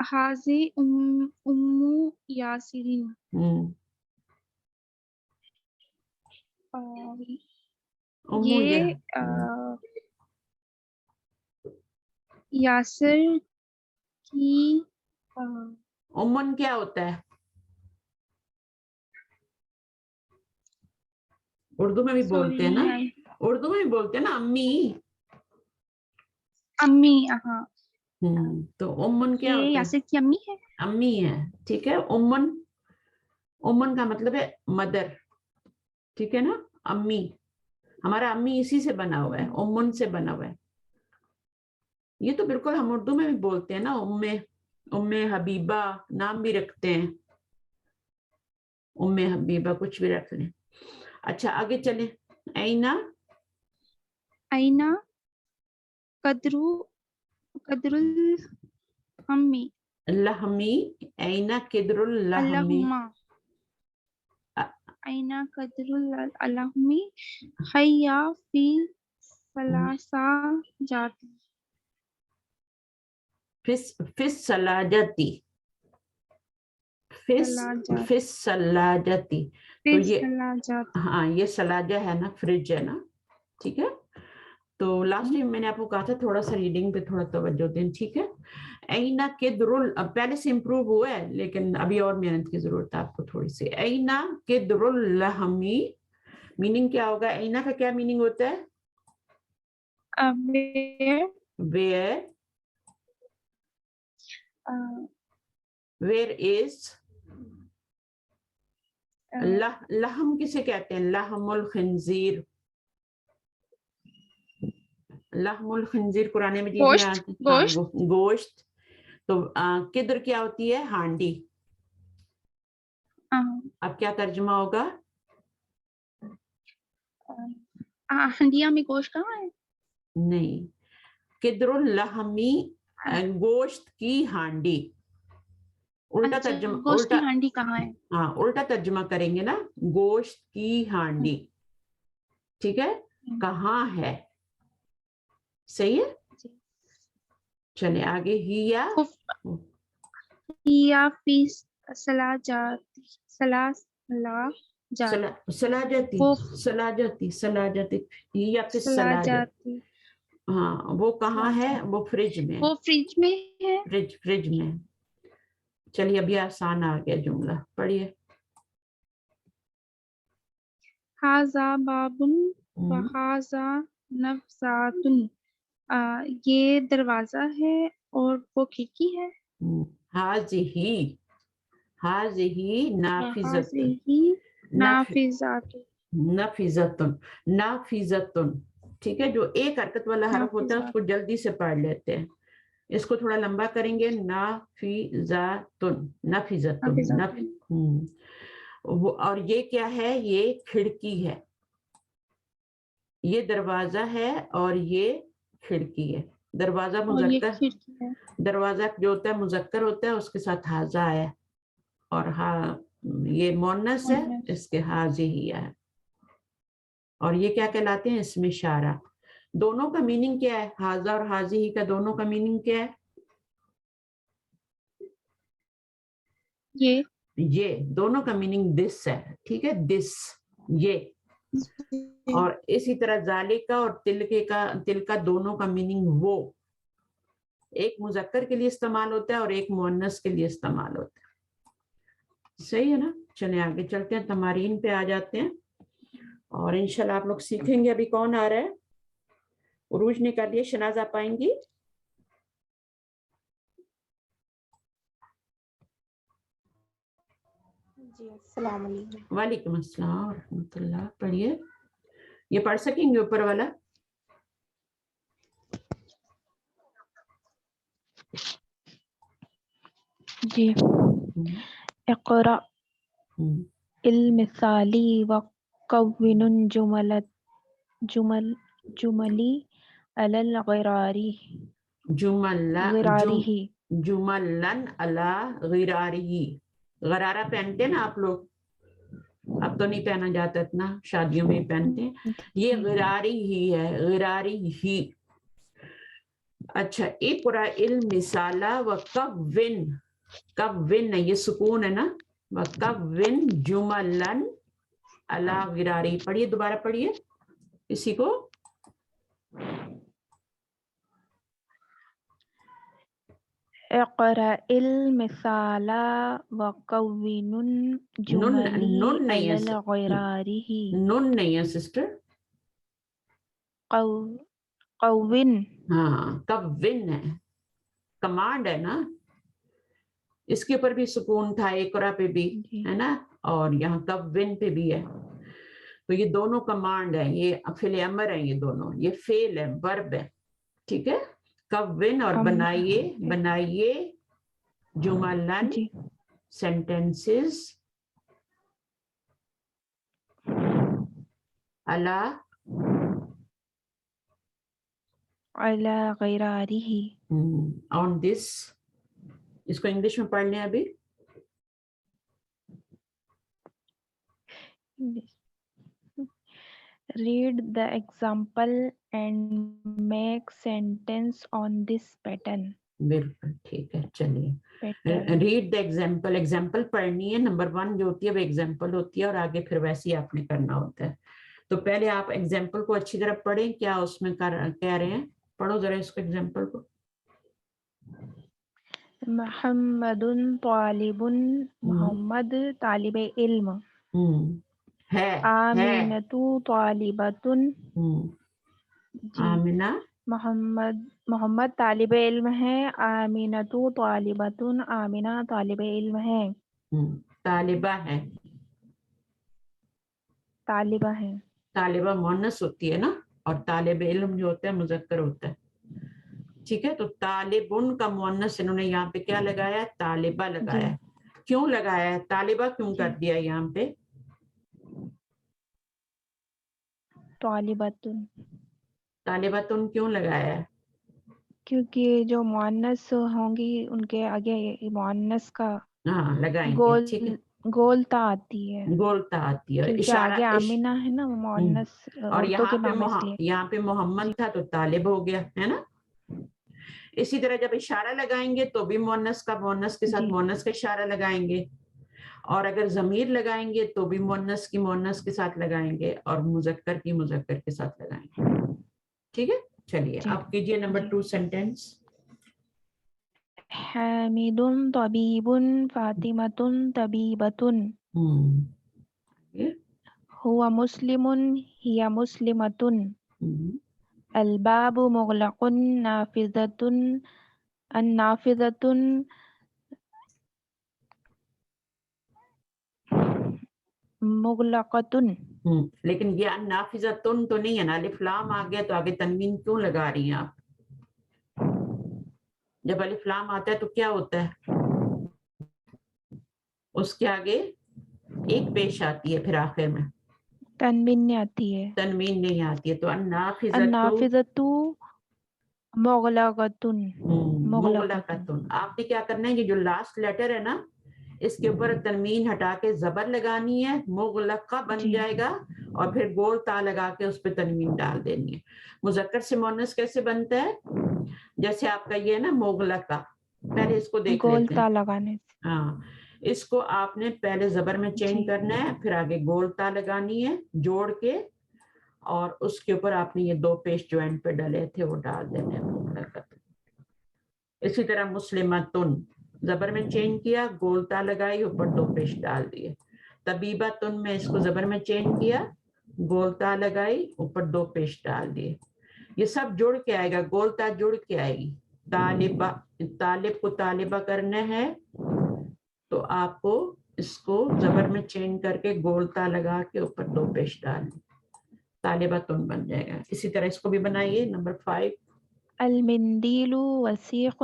हाज़ी उम्मु यासिरीन। ये यासिर की उम्मन क्या होता है? उर्दू में भी बोलते हैं ना, उर्दू में भी बोलते हैं ना अम्मी। हाँ। तो उम्मन क्या होता है? यासिर की अम्मी है। अम्मी है, ठीक है। उम्मन का मतलब है मदर, ठीक है ना। अम्मी, हमारा अम्मी इसी से बना हुआ है, उम्मन से बना हुआ है। ये तो बिल्कुल हम उर्दू में भी बोलते हैं ना, उम्मे हबीबा नाम भी रखते हैं, उम्मे हबीबा कुछ भी रख लें। अच्छा, आगे चलें। ऐना कदरुल हम्मी लहमी, ऐना किदरुल लहमी, ऐना कदरुल अलहमी हय्या फी सलासा जाती। फिस सलाजती, फिस सलाजती। तो ये हाँ, ये सलाजा है ना, फ्रिज है ना, ठीक है। तो लास्ट टाइम मैंने आपको कहा था थोड़ा सा रीडिंग पे थोड़ा तवज्जो दें, ठीक है। ऐना किदरुल, अब पहले से इम्प्रूव हुआ है लेकिन अभी और मेहनत की जरूरत है आपको थोड़ी सी। ऐना किदरुल लहमी, मीनिंग क्या होगा? ऐना का क्या मीनिंग होता है? Where is. लहम किसे कहते हैं? लहमुल खिंजीर, लहमुल खिंजीर कुरान मजीद में आती है, गोश्त। तो किदर क्या होती है? हांडी। अब क्या तर्जुमा होगा? हंडिया में गोश्त कहाँ है? नहीं, किदरुल लहमी, गोश्त की हांडी। उल्टा तर्जुमा, गोश्त की हांडी कहाँ है? हाँ, उल्टा तर्जुमा करेंगे ना, गोश्त की हांडी, ठीक है। कहाँ है? सही है। चले आगे। हिया फी सलाजाती, सलाजती सलाजती या फिर सलाजत। हाँ वो कहाँ है, वो फ्रिज में, वो फ्रिज में है। फ्रिज में। चलिए अभी आसान आ गया जुमला, पढ़िए। हाजा बाबुन व हाजा नफसातुन, ये दरवाजा है और वो खिड़की है। हाजिही नाफिजतुन, नाफिजतुन, ठीक है। जो एक हरकत वाला हरफ होता है उसको जल्दी से पढ़ लेते हैं, इसको थोड़ा लंबा करेंगे। नाफिजतुन। और ये क्या है, ये खिड़की है, ये दरवाजा है और ये खिड़की है। दरवाजा मुज़क्कर, दरवाजा जो होता है मुज़क्कर होता है, उसके साथ हाजा है, और ये मुअन्नस है, इसके हाज़िही है। और ये क्या कहलाते हैं, इसमें इशारा। दोनों का मीनिंग क्या है, हाजा और हाज़िही का दोनों का मीनिंग क्या है? ये दोनों का मीनिंग दिस है, ठीक है, दिस, ये। और इसी तरह जालिका और तिल का दोनों का मीनिंग वो। एक मुज़क्कर के लिए इस्तेमाल होता है और एक मुअन्नस के लिए इस्तेमाल होता है। सही है ना। चलिए आगे चलते हैं, तमारीन पे आ जाते हैं और इंशाल्लाह आप लोग सीखेंगे। अभी कौन आ रहा है? उरूज ने कर लिया, शनाज आप आएंगी? जी अस्सलाम वालेकुम। वालेकुम अस्सलाम व रहमतुल्लाह। पढ़िए, ये पढ़ सकेंगे ऊपर वाला? जी। इक़रा इल-मिसाली व कव्विनुन जुमली अलल ग़िरारी। जुमलन अला ग़िरारिही। गरारा पहनते हैं ना आप लोग, अब तो नहीं पहना जाता इतना, शादियों में पहनते हैं। ये ग़िरारी ही है, ग़िरारी ही। अच्छा, इक़रा इल मिसाला व कव्विन, ये सुकून है ना, व कव्विन जुमलन अला ग़िरारी। पढ़िए, दोबारा पढ़िए इसी को। इक़रा इल मिसाला व कव्विनुन जुमली अलल ग़िरारिही। नून नहीं है सिस्टर, कव्विन। हाँ कव्विन है, कमांड है ना, इसके ऊपर भी सुकून था, इक़रा पे भी है ना, और यहाँ कव्विन पे भी है। तो ये दोनों कमांड है, ये फ़िल अमर है, ये दोनों, ये फेल है, वर्ब है, ठीक है। कव्विन और बनाइए जुमलन, सेंटेंसेस अला ग़िरारिही, ऑन दिस। इसको इंग्लिश में पढ़ लें अभी। Read the example and make sentence on this pattern. बिल्कुल ठीक है। चलिए रीड द एग्जाम्पल, एग्जाम्पल पढ़नी है। नंबर 1 जो होती है वो एग्जाम्पल होती है, और आगे फिर वैसे ही आपने करना होता है। तो पहले आप एग्जाम्पल को अच्छी तरह पढ़ें, क्या उसमें कह रहे हैं, पढ़ो जरा इसको, एग्जाम्पल को। मुहम्मदुन तालिबुन, मोहम्मद तालिबे इल्म है। आमिनतु तालिबतुन, आमिना, मोहम्मद तालिबे इल्म है, आमिनतु तालिबतुन, आमिना तालिबे इल्म है। तालिबा है, तालिबा है, तालिबा मुअन्नस होती है ना, और तालिब इल्म जो होता है मुज़क्कर होता है, ठीक है। तो तालिबुन का मुअन्नस इन्होंने यहाँ पे क्या लगाया, तालिबा लगाया। क्यों लगाया है, तालिबा क्यों कर दिया यहाँ पे? तालिबतुन, तालिबतुन क्यों लगाया है? क्योंकि जो मुअन्नस होंगी उनके आगे मुअन्नस का लगाएंगे, ठीक है, गोलता आती है, गोलता आती है, क्योंकि इशारा आगे आमिना है ना, मुअन्नस और औरतों के नाम इसलिए। यहाँ पे मोहम्मद था तो तालिब हो गया, है ना। इसी तरह जब इशारा लगाएंगे तो भी मुअन्नस के साथ मुअन्नस का इशारा लगाएंगे, اور اگر ضمیر لگائیں گے تو بھی مؤنث کی مؤنث کے ساتھ لگائیں گے اور مذکر کی مذکر کے ساتھ لگائیں گے. ٹھیک ہے, چلیے جی آپ کیجئے نمبر 2 سینٹینس. حامد طبیب فاطمۃ طبیبۃ هو مسلم هي مسلمۃ الباب مغلق النافذة مغلقۃ. لیکن یہ نافذتن تو نہیں ہے نا, الف لام آ گیا تو آگے تنوین کیوں لگا رہی ہیں آپ؟ جب الف لام آتا ہے تو کیا ہوتا ہے, اس کے آگے ایک پیش آتی ہے, پھر آخر میں تنوین نہیں آتی ہے. تنوین نہیں آتی ہے. تو النافذۃ النافذۃ مغلقۃ. مغلقۃ. آپ نے کیا کرنا ہے, یہ جو لاسٹ لیٹر ہے نا اس کے اوپر تنوین ہٹا کے زبر لگانی ہے, مغلقہ بن جی جائے گا, اور پھر گول تا لگا کے اس پہ تنوین ڈال دینی ہے. مذکر سے مؤنث کیسے بنتا ہے, جیسے آپ کا یہ ہے نا مغلقہ, پہلے اس کو دیکھ گول لیتے ہیں. تا لگانے سے. ہاں, اس کو آپ نے پہلے زبر میں چینج جی کرنا ہے, پھر آگے گول تا لگانی ہے جوڑ کے, اور اس کے اوپر آپ نے یہ دو پیش جو اینڈ پہ ڈلے تھے وہ ڈال دینے ہیں مغلقۃ. اسی طرح مسلمتن, زبر میں چینج کیا, گول تا لگائی, اوپر دو پیش ڈال دیے. طبیبتن میں اس کو زبر میں چینج کیا, گول تا لگائی, اوپر دو پیش ڈال دیے. یہ سب جڑ کے آئے گا, گول تا جڑ کے آئے گی. طالبہ, طالب کو طالبہ کرنا ہے تو آپ کو اس کو زبر میں چینج کر کے گول تا لگا کے اوپر دو پیش ڈال دیں, طالبتن بن جائے گا. اسی طرح اس کو بھی بنائیے نمبر 5. المندیل وسیق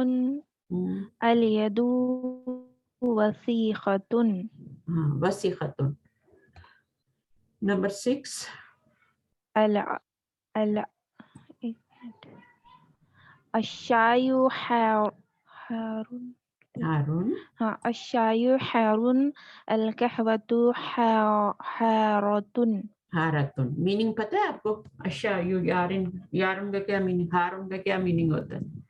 الید وسیقۃ. ہاں, وسیقۃ. نمبر 6. الشائی حارٌ. ہارون. ہاں, الشائی حارٌ القہوۃ حارۃ. ہارتن میننگ پتہ ہے آپ کو؟ اشایو یارن, یارن کا کیا میننگ, ہارن کا کیا میننگ ہوتا ہے؟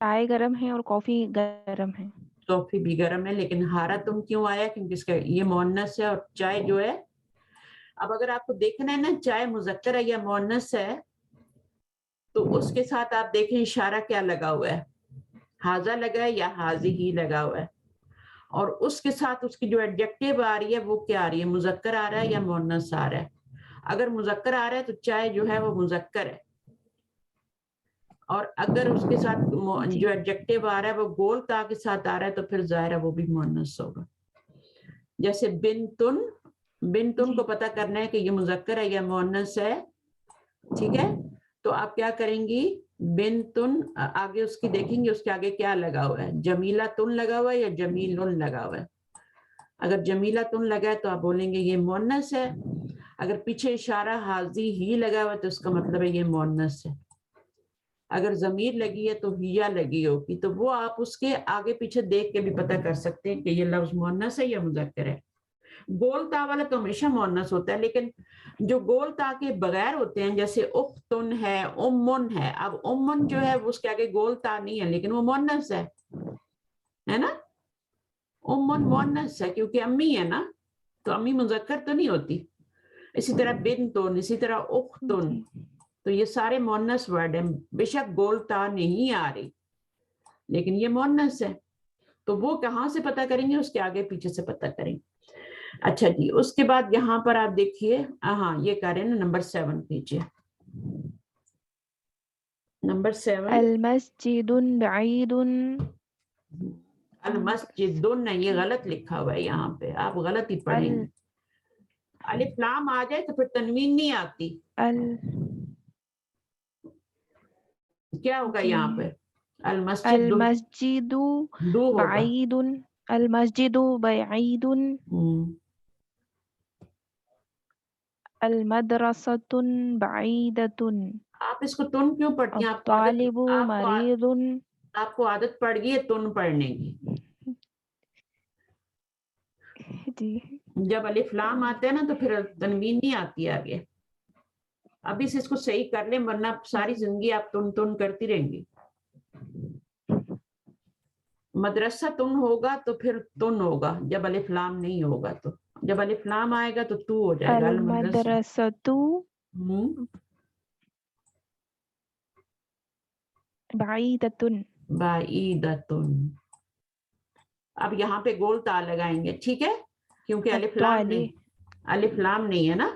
چائے گرم ہے اور کافی گرم ہے. کافی بھی گرم ہے, لیکن ہارتن کیوں آیا, کیونکہ اس کا یہ مؤنث ہے, اور چائے جو ہے, اب اگر آپ کو دیکھنا ہے نا چائے مذکر ہے یا مؤنث ہے تو اس کے ساتھ آپ دیکھیں اشارہ کیا لگا ہوا ہے, ہاذا لگا ہے یا حاذی ہی لگا ہوا ہے, اور اس کے ساتھ اس کی جو ایڈجیکٹیو آ رہی ہے وہ کیا آ رہی ہے, مذکر آ رہا ہے یا مؤنث آ رہا ہے. اگر مذکر آ رہا ہے تو چائے جو ہے وہ مذکر ہے, اور اگر اس کے ساتھ جو ایڈجیکٹیو آ رہا ہے وہ گول تا کے ساتھ آ رہا ہے تو پھر ظاہر ہے وہ بھی مؤنث ہوگا. جیسے بنتن, بنتن کو پتہ کرنا ہے کہ یہ مذکر ہے یا مؤنث ہے, ٹھیک ہے, تو آپ کیا کریں گی, بنتن آگے اس کی دیکھیں گے اس کے آگے کیا لگا ہوا ہے, جمیلہ تن لگا ہوا ہے یا جمیلن لگا ہوا ہے. اگر جمیلہ تن لگا ہے تو آپ بولیں گے یہ مؤنث ہے, اگر پیچھے اشارہ حاضی ہی لگا ہوا ہے تو اس کا مطلب ہے یہ مؤنث ہے. اگر ضمیر لگی ہے تو ہیا لگی ہوگی, تو وہ آپ اس کے آگے پیچھے دیکھ کے بھی پتہ کر سکتے ہیں کہ یہ لفظ مؤنث ہے یا مذکر ہے. گول تا والا تو ہمیشہ مؤنث ہوتا ہے, لیکن جو گول تا کے بغیر ہوتے ہیں جیسے اختن ہے, امن ہے, اب امن جو ہے اس کے آگے گول تا نہیں ہے لیکن وہ مؤنث ہے نا, امن مؤنث ہے کیونکہ امی ہے نا, تو امی مذکر تو نہیں ہوتی. اسی طرح بنتن, اسی طرح اختن, تو یہ سارے مؤنث ورڈ ہیں, بے شک گول تا نہیں آ رہی لیکن یہ مؤنث ہے, تو وہ کہاں سے پتہ کریں گے, اس کے آگے پیچھے سے پتہ کریں گے. اچھا جی, اس کے بعد یہاں پر آپ دیکھیے, ہاں یہ کہہ رہے ہیں نا نمبر 7 پیچھے, نمبر 7. المسجد بعید. المسجد نہیں, یہ غلط لکھا ہوا ہے یہاں پہ, آپ غلط ہی پڑھیں گے. الف لام آ جائے تو پھر تنوین نہیں آتی, کیا ہوگا یہاں پہ, المسجد المسجد دو ہوگا. بعید. المسجد بعید. المدرسۃ بعیدۃ. آپ اس کو تن کیوں پڑھتی ہیں, الطالب مریض. آپ کو عادت پڑ گئی ہے تن پڑھنے کی. جی, جب الف لام آتے ہیں نا تو پھر تنوین نہیں آتی آگے. ابھی سے اس کو صحیح کر لیں ورنہ ساری زندگی آپ تن تن کرتی رہیں گی. मदरसा तुन होगा तो फिर तुन होगा, जब अलिफ लाम नहीं होगा तो, जब अलिफ लाम आएगा तो तू हो जाएगा। अल मदरसा المدرسة हम्म, بعيدة बाईदतुन। अब यहाँ पे गोल ता लगाएंगे, ठीक है, क्योंकि अलिफ लाम नहीं, अलिफ लाम नहीं है ना,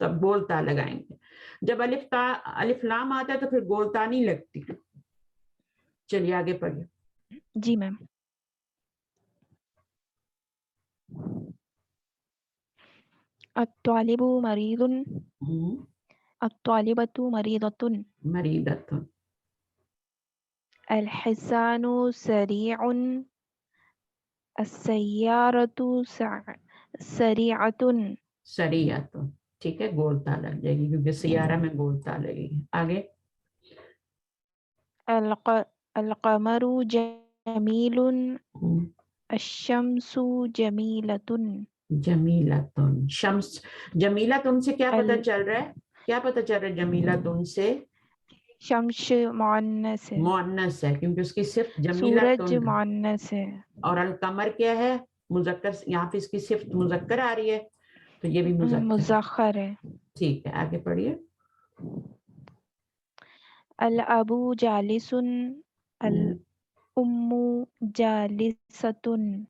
तो अब गोल ता लगाएंगे। जब अलिफ लाम आता है तो फिर गोल ता नहीं लगती। चलिए आगे पढ़िए। जी मैम। الطالب مريض الطالبة مريضة मरीदतुन। الحصان سريع السيارة سريعة सरियतुन, ठीक है, गोल ता लग जाएगी क्योंकि सियारा में गोल ता लगेगी। आगे القمر جميل الشمس جميلة जमीलतुन। शम्स, जमीलतुन से क्या पता चल रहा है, क्या पता चल रहा है जमीलतुन से? शम्स मुअन्नस है, मुअन्नस है क्योंकि उसकी सिर्फ सूरज जमीलतुन है। मुअन्नस है, और अल कमर क्या है, मुजक्कर, यहाँ पे इसकी सिर्फ मुजक्कर आ रही है तो ये भी मुजक्कर है। मुज़क्कर है। ठीक है, आगे पढ़िए। अल अबू जालिसुन अल उम्मु जालिसतुन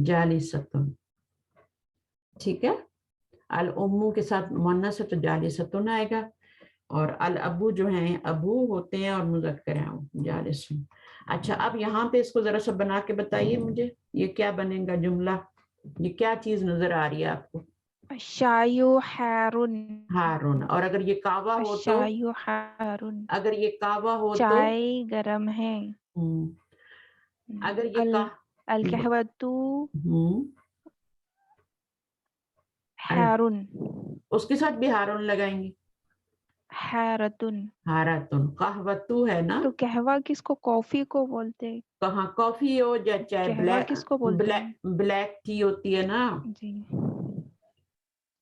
जालिसतुन, ठीक है। अल उम्मू के साथ मुअन्नस है तो जालिसतुन आएगा, और अल अबू जो हैं अबू होते हैं और मुजक्कर हैं जालिसुन। अच्छा, अब यहाँ पे इसको जरा सा बना के बताइए मुझे, ये क्या बनेगा जुमला, ये क्या चीज नजर आ रही है आपको? शायु हारुन, हारून। और अगर ये कावा हो तो, शायु हारुन, अगर ये कावा हो तो, चाय गरम है। अगर ये का अल कहवतु अल, हारुन, उसके साथ भी हारून लगाएंगे। हारतुन, हारातुन, कहवतु है ना, तो कहवा किसको, कॉफी को बोलते हैं? कहाँ कॉफी हो या चाहे कहवा ब्लैक, किसको बोलते हैं? ब्लैक टी होती है ना, जी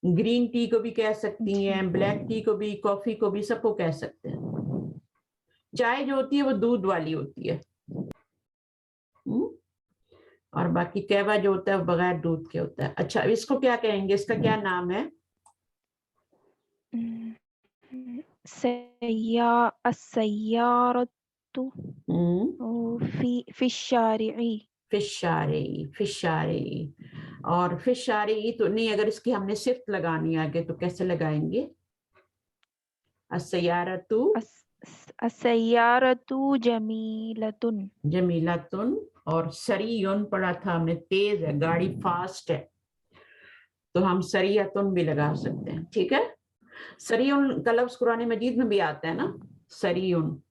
ग्रीन टी को भी कह सकती जी। हैं, ब्लैक टी को भी, कॉफी को भी, सबको कह सकते हैं। चाय जो होती है वो दूध वाली होती है, और बाकी कहवा जो होता है वो बगैर दूध के होता है। अच्छा, इसको क्या कहेंगे, इसका क्या नाम है? अस्सय्यारतु फिश्शारिई, फिशारी, फिशारी। और फिशारी तो नहीं, अगर इसकी हमने सिर्फ लगानी है आगे तो कैसे लगाएंगे? अस्सयारतु, अस्सय्यारतु जमीलतुन, जमीलतुन। और सरीयुन पढ़ा था हमने, तेज है, गाड़ी फास्ट है, तो हम सरियतुन भी लगा सकते हैं, ठीक है। सरीयुन का लफ्ज कुरान मजीद में भी आता है ना, सरीयुन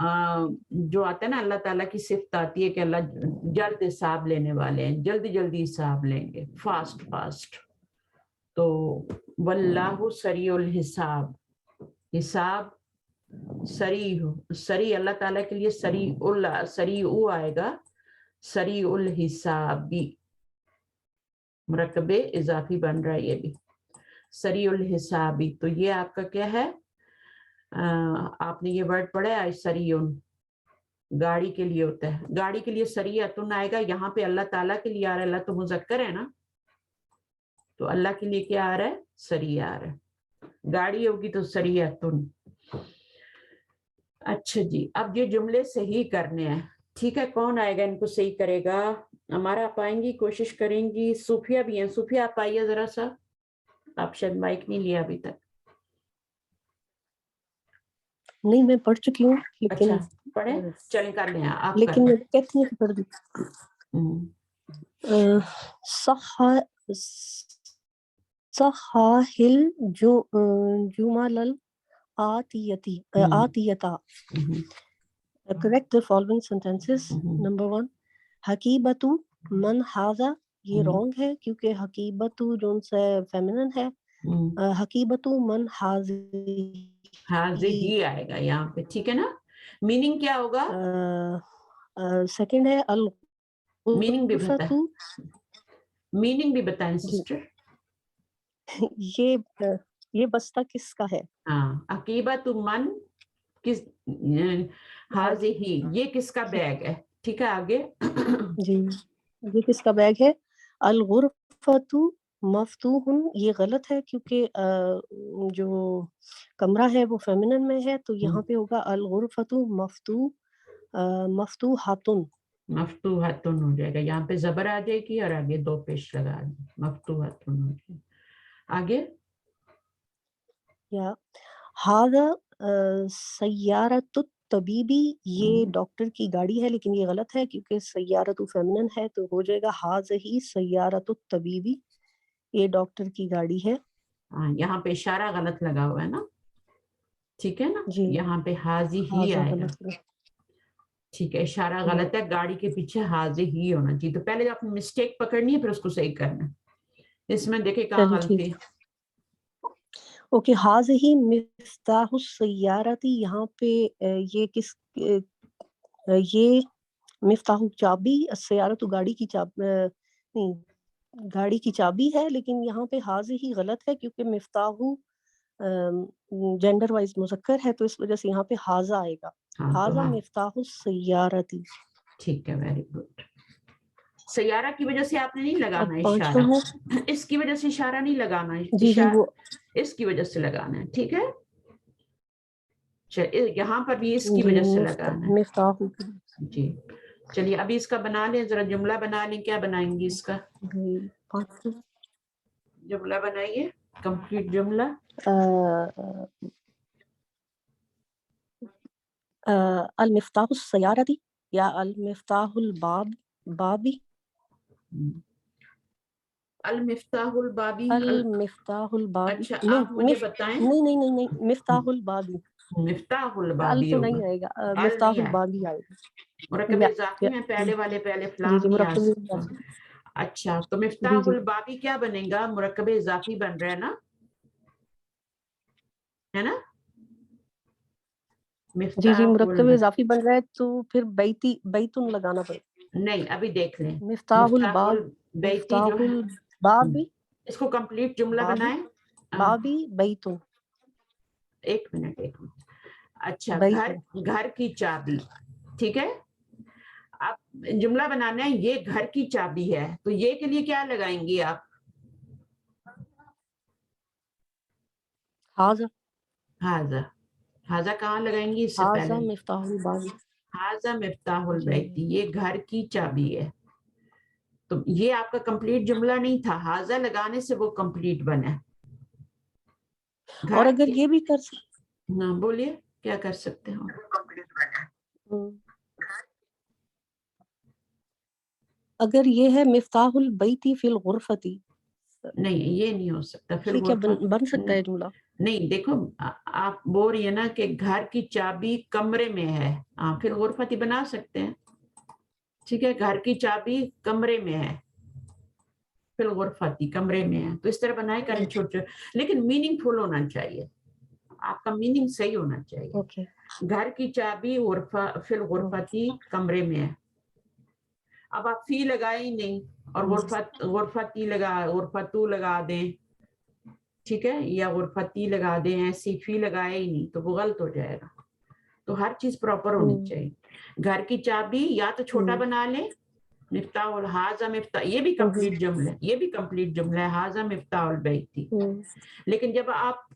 जो आता है ना, अल्लाह ताला की सिफ्त आती है कि अल्लाह जल्द हिसाब लेने वाले हैं, जल्दी जल्दी हिसाब लेंगे, फास्ट फास्ट। तो वल्लाहु सरीउल हिसाब, हिसाब सरी हो, सरी अल्लाह ताला के लिए सरी उ आएगा, सरी उल हिसाबी, मुरक्कबे इजाफी बन रहा है ये भी, सरी उल हिसाबी। तो ये आपका क्या है, आपने ये वर्ड पढ़ा है सरीउन, गाड़ी के लिए होता है, गाड़ी के लिए सरियतुन आएगा, यहाँ पे अल्लाह ताला के लिए आ रहा है, अल्लाह तो मुजक्कर है ना, तो अल्लाह के लिए क्या आ रहा है, सरिया आ रहा है, गाड़ी होगी तो सरियतुन। अच्छा जी, अब ये जुमले सही करने हैं, ठीक है, कौन आएगा इनको सही करेगा? हमारा आप आएंगी, कोशिश करेंगी, सूफिया भी हैं, सूफिया आप आइए जरा सा, आप शायद माइक नहीं लिया अभी तक। नहीं, मैं पढ़ चुकी हूँ, लेकिन अच्छा पढ़े, चलें कर लें आप, लेकिन मैं कहती हूँ पढ़ दी। सहाहिल जुमालल आतियता। Correct the following sentences. Number 1, हकीबतु मन हाजा, ये रॉन्ग है क्योंकि हकीबतु जो सा फेमिनिन है, हकीबतु मन हाज़िही आएगा यहाँ पे, ठीक है ना। मीनिंग क्या होगा? सेकंड है अल मीनिंग भी बताएं, मीनिंग भी बताएं सिस्टर। ये बस्ता किसका है? हाँ, हकीबतु मन किस, हाज़िही ये किसका बैग है? ठीक है, आगे। जी, ये किसका बैग है? अल गुरफतु मफ्तूहुन, ये गलत है क्योंकि जो कमरा है वो फेमिनिन में है, तो यहाँ पे होगा अल गुरफतु मफ्तूहातुन। मफ्तूहातुन हो जाएगा, यहाँ पे जबर आ जाएगी और आगे दो पेश लगा दें, मफ्तूहातुन हो जाएगा। आगे या हादा सय्यारतु तबीबी, ये डॉक्टर की गाड़ी है, लेकिन ये गलत है क्योंकि सय्यारतु फेमिनिन है, तो हो जाएगा हाज़ही सय्यारतु तबीबी, ये डॉक्टर की गाड़ी है। हाँ, यहाँ पे इशारा गलत लगा हुआ है ना, ठीक है ना, जी, यहाँ पे हाजी ही हाज़ा आएगा, गलत है। ठीक है, इशारा गलत है, गाड़ी के पीछे हाजी ही होना चाहिए। तो पहले अपनी मिस्टेक पकड़नी है, फिर उसको सही करना है। इसमें देखे कहाँ चलिए गलती ठीक है। ओके, हाज़ही मिफ्ताहुस सय्यारती, यहाँ पे ये किस ये मिफ्ताहु चाबी, सय्यारतु गाड़ी की नहीं, गाड़ी की चाबी है, लेकिन यहाँ पे हाज़ही गलत है क्योंकि मिफ्ताहु जेंडर वाइज मुज़क्कर है, तो इस वजह से यहाँ पे हाज़ा आएगा। हाँ, तो हाज़ा हाँ, मिफ्ताहु सय्यारती। ठीक है, वेरी गुड। सैयारा की वजह से आपने नहीं अब लगाना पांचवा इशारा, है, इसकी वजह से इशारा नहीं लगाना है, जी जी, वो इसकी वजह से लगाना है, ठीक है। यहाँ पर भी इसकी जी वजह से लगाना है, मिफ्ताहु जी। चलिए अभी इसका बना लें, जरा जुमला बना लें। क्या बनाएंगे इसका? पांचवा, जुमला बनाइए, कंप्लीट जुमला। अल मिफ्ताहु सय्यारती या अल मिफ्ताहुल बाबी। अल मिफ्ताहुल बाबी, अल मिफ्ताहुल बाबी, अच्छा नहीं आप मुझे बताएं। नहीं, मिफ्ताहुल बाबी, मिफ्ताहुल अल बाबी तो होगा, नहीं आएगा, अल नहीं मिफ्ताहुल आए, बाबी आएगा। मुरक्कब या इजाफी में पहले वाले पे अलिफ जी लाम जी, नहीं आ मुरक्कब सकता। इजाफी, अच्छा, तो जी मिफ्ताहुल बाबी क्या बनेगा? मुरक्कब इजाफी बन रहा है ना, है ना? जी, मिफ्ताहुल मुरक्कब इजाफी बन रहा है, तो फिर बैतुन लगाना पड़ेगा। नहीं, अभी देख लें। मिफ्ताहुल मिफ्ताहुल बैती जो है, मिफ्ताहुल बाबी, इसको कंप्लीट जुमला बनाएं। बाबी बैतुन, एक मिनट। अच्छा, बैतुन, घर की चाबी, ठीक है। आप जुमला बनाना है, ये घर की चाबी है, तो ये के लिए क्या लगाएंगी आप? हाजा, हाजा, हाजा कहाँ लगाएंगी इससे हाजा पहले? मिफ्ताहुल बाबी, हाजा मिफ्ताहुल जी बैती, ये घर की चाबी है। तो ये आपका कंप्लीट जुमला नहीं था, हाजा लगाने से वो कंप्लीट बना। और घर अगर की, ये भी कर हाँ बोलिए, क्या कर सकते हो? अगर ये है मिफ्ताहुल बैती फिल गुरफती, नहीं, ये नहीं हो सकता। फिर ये क्या गुरफत बन सकता है जुमला? नहीं, देखो आप बोल रही है ना कि घर की चाबी कमरे में है, फिर गुरफती बना सकते हैं, ठीक है। घर की चाबी कमरे में है, फिर गुरफती कमरे में है, तो इस तरह बनाए करें छोटे, लेकिन मीनिंगफुल होना चाहिए, आपका मीनिंग सही होना चाहिए। ओके, घर की चाबी फिर गुरफती कमरे में है। अब आप फी लगाए ही नहीं और गुरफती गुरफतू लगा दें, ठीक है, या गुरफती लगा दें, ऐसी फी लगाए ही नहीं, तो वो गलत हो जाएगा। तो हर चीज प्रॉपर होनी चाहिए। घर की चाबी या तो छोटा बना लें, मिफ्ताहुल हाजा मिफ्ता, ये भी कंप्लीट जुमला है, ये भी कंप्लीट जुमला है, हाजा मिफ्ताहुल बैती। लेकिन जब आप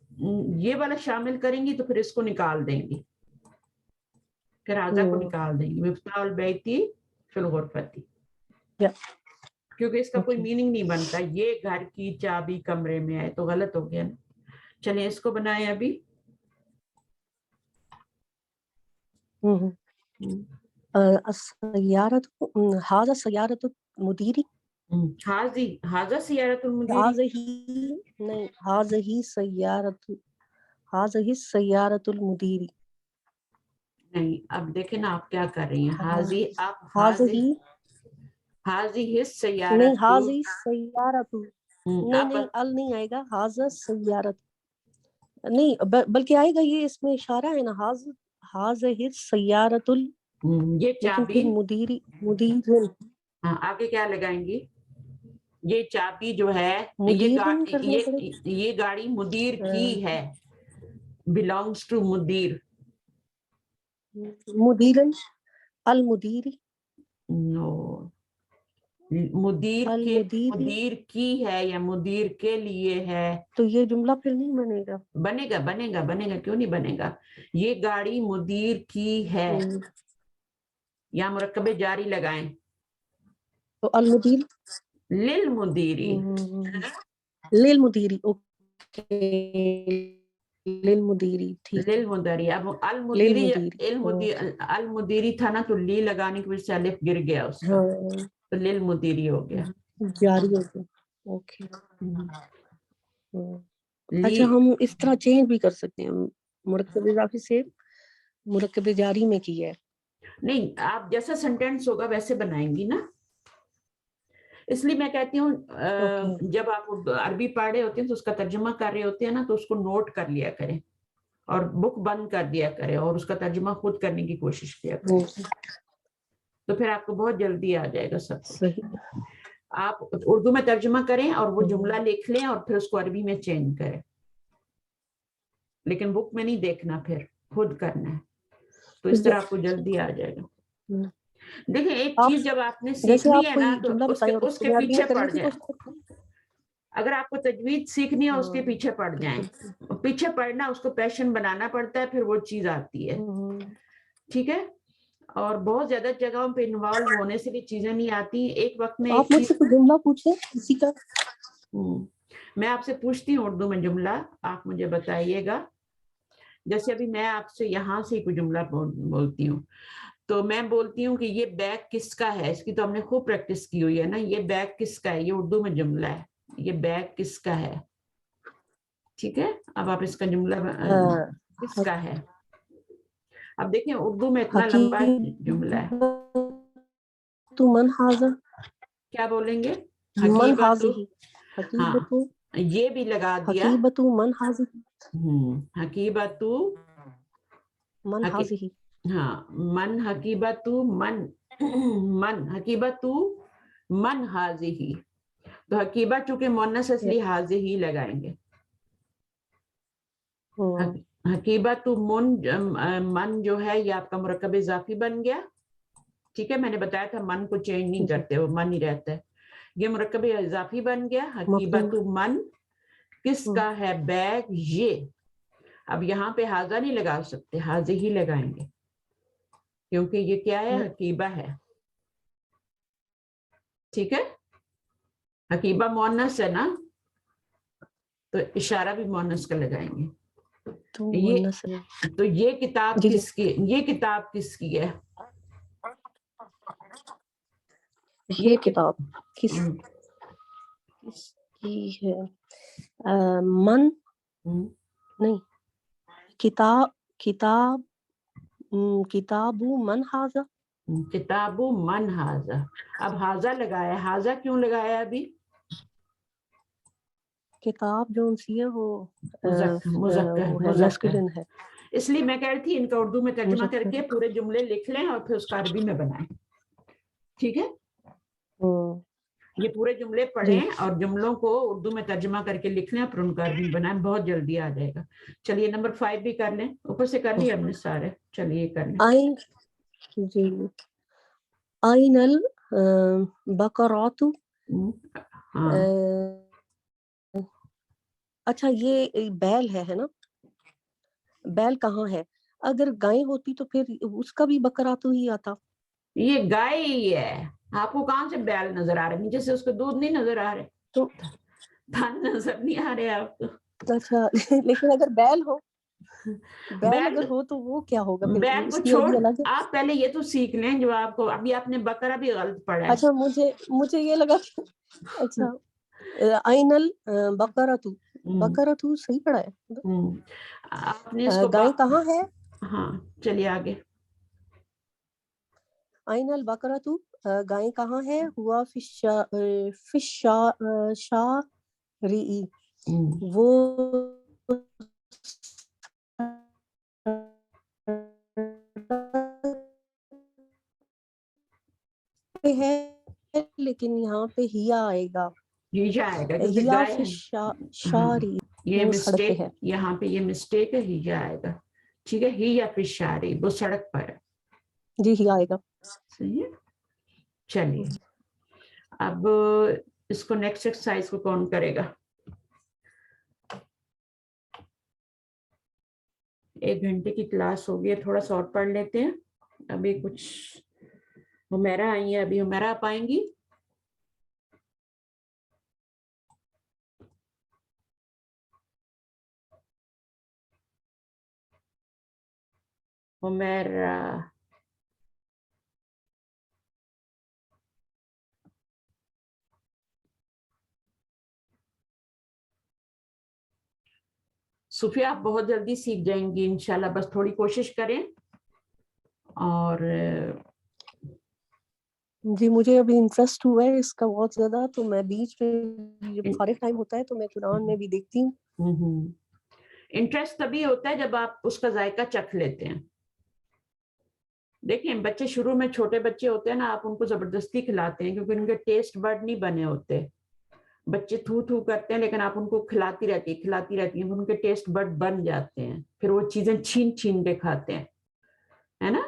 ये वाला शामिल करेंगी तो फिर इसको निकाल देंगी, फिर हाजा को निकाल देंगी, मिफ्ताहुल बैती फिर गुरफती, क्योंकि इसका कोई मीनिंग नहीं बनता। ये घर की चाबी कमरे में है, तो गलत हो गया ना। चलिए इसको बनाए अभी। सय्यारत, हाजा सय्यारतु मुदीरी, हाजा सियारतुल मुदीरी, हाज़ही नहीं, हाज़ही सय्यारतुल मुदीरी, नहीं। अब देखे ना आप क्या कर रही हैं, हाजी, आप हाज़ही हाजी नहीं, सयारतु, हाज़ी सय्यारतु, नहीं आप अल नहीं आएगा, हाज़ा सय्यारत नहीं, बल्कि आएगा, ये इसमें इशारा है ना, हाज़ही सय्यारतुल, ये लेकिन चाबी, फिर मुदीर, आगे क्या लगाएंगी? ये चाबी जो है, मुदीरन करना ये गाड़ी मुदीर की है, बिलोंग्स टू मुदीर, मुदीरन, अल मुदीरी, नो, मुदीर के, अल-मुदीरी, मुदीर की है या मुदीर के लिए है? तो ये जुमला फिर नहीं बनेगा। बनेगा बनेगा बनेगा, क्यों नहीं बनेगा। ये गाड़ी मुदीर की है, या मुरक्कबे जारी लगाएं, तो अल-मुदीर, लिल मुदीरी। लिल मुदीरी, ओके, लिल मुदीरी, ठीक है, लिल मुदीरी। अब अल लिल मुदीरी, मुदीरी, अल मुदीरी था ना, तो ली लगाने की वजह से अलिफ गिर गया उसका, हाँ, तो लिल मुदीरी हो गया। जारी हो गया, ओके। ली, अच्छा, हम इस तरह चेंज भी कर सकते हैं, मुरक्कब इजाफी से मुरक्कब जारी में किया है। नहीं, आप जैसा सेंटेंस होगा वैसे बनाएंगी ना, इसलिए मैं कहती हूँ ओके, जब आप अरबी पढ़ रहे होते हैं तो उसका तर्जुमा कर रहे होते हैं ना, तो उसको नोट कर लिया करें और बुक बंद कर दिया करें और उसका तर्जुमा खुद करने की कोशिश किया करें, तो फिर आपको बहुत जल्दी आ जाएगा सब कुछ। सही, आप उर्दू में तर्जुमा करें और वो जुमला लिख लें और फिर उसको अरबी में चेंज करें, लेकिन बुक में नहीं देखना, फिर खुद करना है, तो इस तरह आपको जल्दी आ जाएगा। देखिए, एक आप चीज जब आपने सीख जैसे ली आप है कोई ना, तो जुमला बताएं और उसको उसके मैं अरबी पीछे में करने पड़ की जाए। कोशिश करती हूँ। अगर आपको तजवीज सीखनी है उसके हाँ, पीछे पड़ जाएं, पीछे पड़ना, उसको पैशन बनाना पड़ता है, फिर वो चीज आती है, ठीक है। और बहुत ज्यादा जगहों पे इन्वॉल्व होने से भी चीजें नहीं आती। एक वक्त में आप एक मुझसे चीज, कोई जुमला पूछे किसी का। मैं आपसे पूछती हूँ उर्दू में जुमला, आप मुझे बताइएगा। जैसे अभी मैं आपसे यहाँ से कोई जुमला बोलती हूँ, तो मैं बोलती हूँ कि ये बैग किसका है, इसकी तो हमने खूब प्रैक्टिस की हुई है ना, ये बैग किसका है, ये उर्दू में जुमला है, ये बैग किसका है, ठीक है। अब आप इसका जुमला किसका है, अब देखिए उर्दू में इतना लंबा जुमला है, तू मन हाजा, क्या बोलेंगे, मन हकीबतु, हाजिही, हकीबतु, हाँ ये भी लगा दिया, हकीबतु मन हाजिही, हकीबतु, मन हाजिही, हाँ, मन हकीबतु, मन मन हकीबतु मन हाजिही, तो हकीबा चूंकि मुन्नस इसलिए हाजिही लगाएंगे। हकीबा तो मन जो है ये आपका मुरक्कब इजाफी बन गया, ठीक है। मैंने बताया था मन को चेंज नहीं करते, वो मन ही रहता है। ये मुरक्कब इजाफी बन गया। हकीबा तो मन किसका है, बैग ये। अब यहाँ पे हाजा नहीं लगा सकते, हाजे ही लगाएंगे, क्योंकि ये क्या है, हकीबा है, ठीक है। हकीबा मुअन्नस है ना, तो इशारा भी मुअन्नस का लगाएंगे। तो ये किताब किसकी, ये किताब किसकी है, ये किताब किसकी है, मन नहीं, किताब, किताब, किताबु मन हाजा, किताबु मन हाजा। अब हाजा लगाया, हाजा क्यों लगाया अभी, किताब जो सी है वो मुज़क्कर है, इसलिए मैं कह रही थी इनका उर्दू में तर्जुमा करके पूरे जुमले लिख लें और फिर उसका अरबी में बनाएं, ठीक है। ये पूरे जुमले पढ़ें और जुमलों को उर्दू में तर्जुमा करके लिख लें, फिर उनका अरबी बनाएं, बहुत जल्दी आ जाएगा। चलिए नंबर 5 भी कर लें, ऊपर से कर लिया हमने सारे, चलिए कर लें। जी, आइनल बकरातु, अच्छा ये बैल है ना, बैल कहाँ है, अगर गाय होती तो फिर उसका भी बकरातु ही आता। ये गाय ही है, आपको कहाँ से बैल नजर आ रहे, नीचे से उसके दूध नहीं नजर आ रहे, तो धान नजर नहीं आ रहे आपको। अच्छा लेकिन अगर बैल हो, बैल अगर हो तो वो क्या होगा फिर, बैल को छोड़, आप पहले ये तो सीख लें जो आपको, अभी आपने बकरा भी गलत पढ़ा है। अच्छा मुझे ये लगा अच्छा आइनल बकरातु, बकरातु सही पढ़ा है, आपने इसको गाय कहाँ है, हाँ चलिए आगे। आइनल बकरातु, गाय कहाँ है, हुआ शारी, वो है, लेकिन यहाँ पे हिया आएगा, हिया आएगा क्योंकि हिया गाय है। शारी, ये मिस्टेक है, यहाँ पे ये मिस्टेक है, हिया आएगा, ठीक है। हिया फिशारी, वो सड़क पर है, जी हिया आएगा, सही है। چلیے اب اس کو نیکسٹ ایکسرسائز کو کون کرے گا؟ 1 گھنٹے کی کلاس ہوگی ہے، تھوڑا سا اور پڑھ لیتے ہیں. ابھی کچھ حمیرہ آئی ہیں، ابھی حمیرہ آپ آئیں گی؟ حمیرہ صوفیہ آپ بہت جلدی سیکھ جائیں گی انشاءاللہ، بس تھوڑی کوشش کریں. اور جی مجھے ابھی انٹرسٹ ہوا ہے اس کا بہت زیادہ، تو میں بیچ میں جب فارغ ٹائم ہوتا ہے تو میں قرآن میں بھی دیکھتی ہوں. انٹرسٹ تبھی ہوتا ہے جب آپ اس کا ذائقہ چکھ لیتے ہیں. دیکھیں بچے شروع میں چھوٹے بچے ہوتے ہیں نا، آپ ان کو زبردستی کھلاتے ہیں کیونکہ ان کے ٹیسٹ برڈ نہیں بنے ہوتے. بچے تھو تھو کرتے ہیں لیکن آپ ان کو کھلاتی رہتی ہیں، ان کے ٹیسٹ برڈ بن جاتے ہیں، پھر وہ چیزیں چھین چھین کے کھاتے ہیں، ہے نا.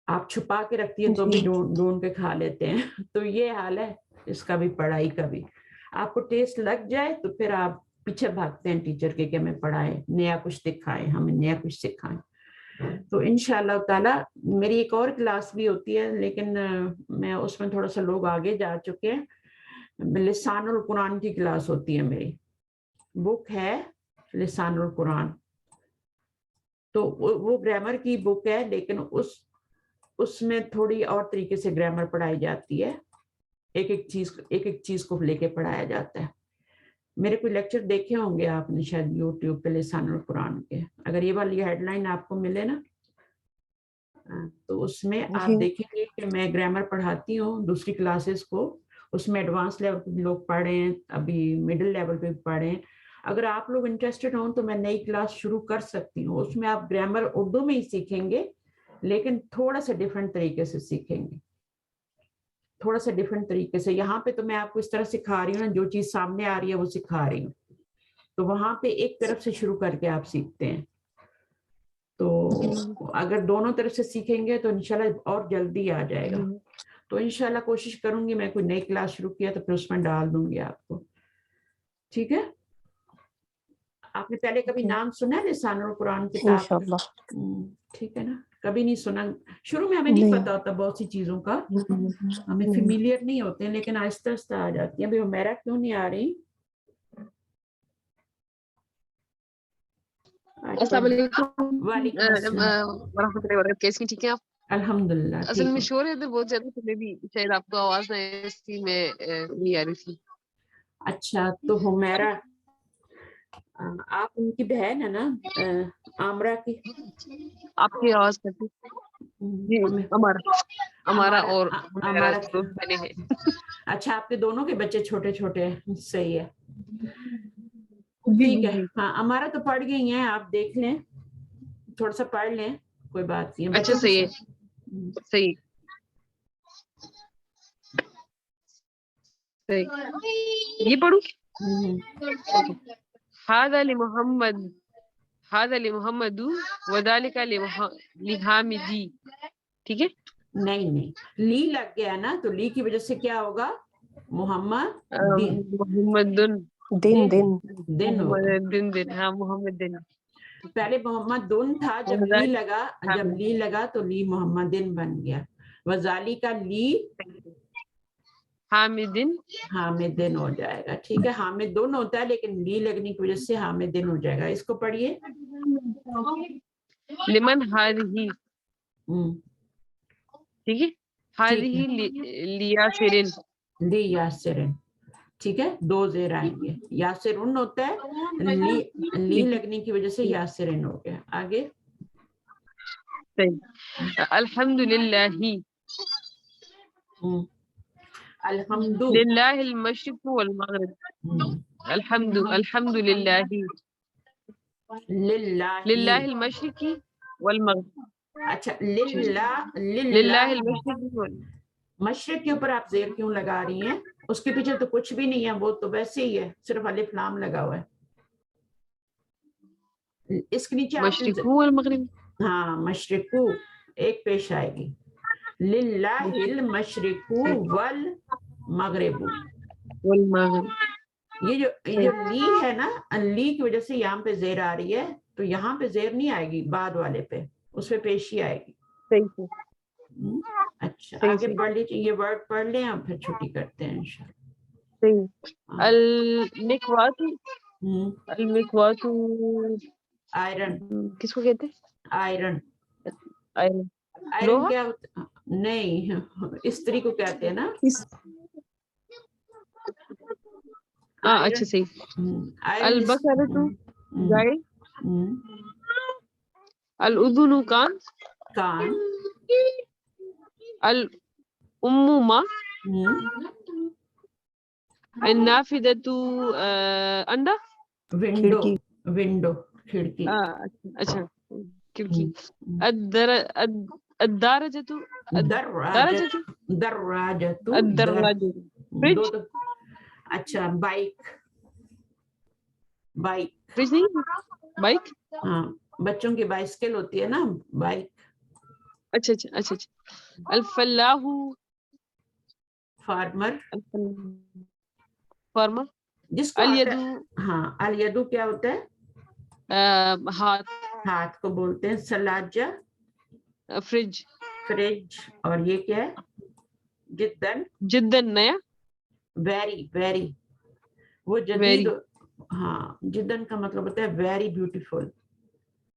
آپ چھپا کے رکھتی ہیں تو بھی ڈھونڈ کے کھا لیتے ہیں. تو یہ حال ہے اس کا بھی، پڑھائی کا بھی. آپ کو ٹیسٹ لگ جائے تو پھر آپ پیچھے بھاگتے ہیں ٹیچر کے کہ ہمیں پڑھائیں، نیا کچھ دکھائیں، ہمیں نیا کچھ سکھائیں. تو انشاءاللہ تعالی میری ایک اور کلاس بھی ہوتی ہے لیکن میں اس میں تھوڑا سا لوگ آگے جا چکے ہیں. لسان القرآن کی کلاس ہوتی ہے میری، بک ہے لسان القرآن. تو وہ گرامر کی بک ہے لیکن اس میں تھوڑی اور طریقے سے گرامر پڑھائی جاتی ہے. ایک ایک چیز کو لے کے پڑھایا جاتا ہے. میرے کوئی لیکچر دیکھے ہوں گے آپ نے شاید یوٹیوب پہ لسان القرآن کے. اگر یہ والی ہیڈ لائن آپ کو ملے نا تو اس میں آپ دیکھیں گے کہ میں گرامر پڑھاتی ہوں دوسری کلاسز کو. اس میں ایڈوانس لیول پہ لوگ پڑھے ہیں، ابھی مڈل لیول پہ پڑھے ہیں. اگر آپ لوگ انٹرسٹڈ ہوں تو میں نئی کلاس شروع کر سکتی ہوں. اس میں آپ گرامر اردو میں ہی سیکھیں گے لیکن تھوڑا سا ڈیفرنٹ طریقے سے سیکھیں گے، تھوڑا سا ڈیفرنٹ طریقے سے. یہاں پہ تو میں آپ کو اس طرح سکھا رہی ہوں نا، جو چیز سامنے آ رہی ہے وہ سکھا رہی ہوں. تو وہاں پہ ایک طرف سے شروع کر کے آپ سیکھتے ہیں. تو اگر دونوں طرف سے سیکھیں گے تو انشاءاللہ اور جلدی آ جائے گا. تو انشاءاللہ کوشش کروں گی، میں کوئی نئی کلاس شروع کیا تو پھر اس میں ڈال دوں گی آپ کو. ٹھیک ہے؟ آپ نے پہلے کبھی نام سنا ہے لسان القرآن کتاب؟ ٹھیک ہے نا، کبھی نہیں سنا. شروع میں ہمیں نہیں پتا ہوتا بہت سی چیزوں کا، ہمیں فیملیئر نہیں ہوتے ہیں لیکن آہستہ آہستہ آ جاتی ہیں. ابھی حمیرہ کیوں نہیں آ رہی؟ السلام علیکم وعلیکم السلام ورحمۃ اللہ وبرکاتہ. کیسی ٹھیک ہیں آپ؟ الحمدللہ اصل میں شور ہے ادھر بہت زیادہ، تو میں بھی شاید آپ کو آواز نہیں نہیں آ رہی تھی. اچھا تو حمیرہ آپ ان کی بہن ہے نا عامرہ کی؟ آپ کی آواز کرتی جی. ہمارا اور دو بہنیں ہیں. اچھا آپ کے دونوں کے بچے چھوٹے چھوٹے ہیں، صحیح ہے. جی ٹھیک جی ہے. جی ہاں ہمارا تو پڑھ گئی ہیں، آپ دیکھ لیں تھوڑا سا پڑھ لیں، کوئی بات نہیں ہے. اچھا بچوں صحیح کی ہے، صحیح. یہ پڑھوں؟ هذا لمحمد وذلك لحامدی. ٹھیک ہے؟ نہیں لی لگ گیا نا، تو لی کی وجہ سے کیا ہوگا؟ محمد محمد دن ہوگا. دن. ہاں محمد دن. پہلے محمد دن تھا، جب لی لگا تو لی محمد دن بن گیا. وزالی کا لی حامد دن ہو جائے گا. ٹھیک ہے، حامد دن ہوتا ہے لیکن لی لگنے کی وجہ سے حامد دن ہو جائے گا. اس کو پڑھیے. لمن ہذہ. ٹھیک ہے، ہذہ لیاسرن. لی یاسرن. ٹھیک ہے، 2 زیر آئیں گے. یاسرن ہوتا ہے، لی لگنے کی وجہ سے یاسرن ہو گیا. آگے الحمدللہ. للہ المشرق والمغرب. الحمدللہ. للہ المشرق والمغرب. اچھا للہ المشرق والمغرب. مشرق کے اوپر آپ زیر کیوں لگا رہی ہیں؟ اس کے پیچھے تو کچھ بھی نہیں ہے، وہ تو ویسے ہی ہے، صرف الف لام لگا ہوا ہے. اس کے نیچے آپ مشرق والمغرب. ہاں مشرقو ایک پیش آئے گی. लिल्लाहिल मशरिकु वल मगरिबु। والمغرب ये जो ली है ना, ली की वजह से यहाँ पे जेर आ रही है, तो यहाँ पे जेर नहीं आएगी, बाद वाले पे उस पे पेशी आएगी। صحیح سے अच्छा صحیح आगे صحیح पढ़ लीजिए, ये वर्ड पढ़ लें और फिर छुट्टी करते हैं इंशाल्लाह। صحیح हाँ, المکوات المکوات आयरन کس کو کہتے ہیں आयरन آئرن आयरन لوہا क्या होता नहीं, स्त्री को कहते ہیں نا ہاں आयरन। اچھا صحیح आयरन البقرۃ گائے الاذن کان कान الام ماں النافذۃ انڈا विंडो کھڑکی विंडो खिड़की اچھا کھڑکی الدارجۃ दर्राजत दर्राजतु الدراجۃ दो दो अच्छा बाइक बाइक فریج نہیں بائک हाँ बच्चों की बाइसिकल होती है ना बाइक اچھا اچھا اچھا اچھا الفلاح फार्मर فارمر जिसको الیدو आता हाँ अलियदु क्या होता है ہاتھ हाथ को बोलते हैं सलाजा فریج फ्रिज और ये क्या है जिद्दन جدن نیا वेरी वेरी वो Very. जदीद हाँ जिद्दन का मतलब होता है वेरी ब्यूटीफुल او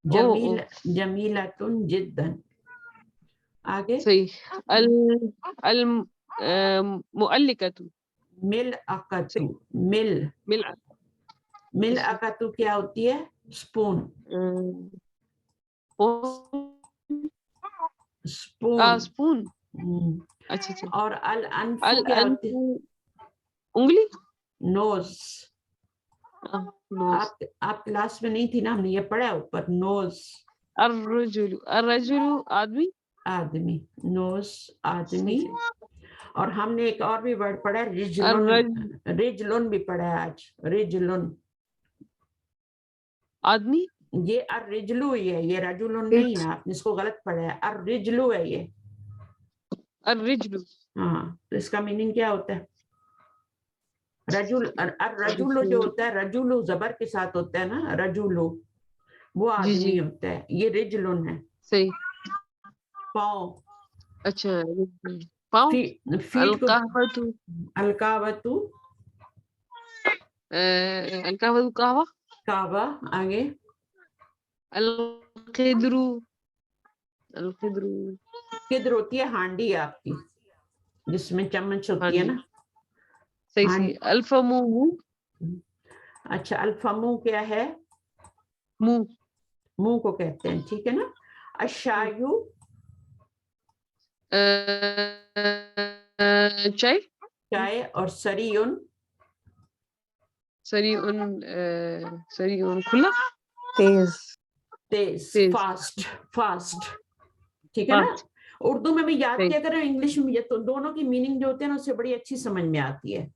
जमील जमीलतुन जिद्दन आगे صحیح المؤلکۃ मिल अकतु मिल मिल अकतु क्या होती है स्पून स्पून اسپون اچھا اچھا और अल अनफु क्या होती है انگلی नोज نوز आप क्लास में नहीं थी ना, हमने ये पढ़ा है ऊपर नोज الرجل الرجل آدمی आदमी नोज आदमी और हमने एक और भी वर्ड पढ़ा है रिजलुन रिजलुन भी पढ़ा है आज रिजलुन آدمی ये अर रिजलू ही है, ये रजुलुन नहीं है, आपने इसको गलत पढ़ा है, अर रिजलू है ये। الرجل हाँ तो इसका मीनिंग क्या होता है रजुल अर रजुलु जो होता है रजुलु जबर के साथ होता है ना रजुलु वो جی आदमी جی होता है, ये रिजलुन है। صحیح पाँव اچھا پاؤں फीट को القہوۃ अलकावतु القہوۃ قہوہ कावा आगे القدر القدر किधर होती है हांडी आपकी जिसमें चम्मच होती है ہانڈی ना صحیح हांडी। صحیح الفم منہ अच्छा अल्फमू क्या है منہ मुंह को कहते हैं, ठीक है ना। अशायु چائے चाय और सरीउन سری ان کھلا تیز तेज तेज। फास्ट फास्ट, ठीक है ना। Fast. उर्दू में भी याद सही। किया करें, इंग्लिश में ये तो दोनों की मीनिंग जो होते हैं ना उससे बड़ी अच्छी समझ में आती है।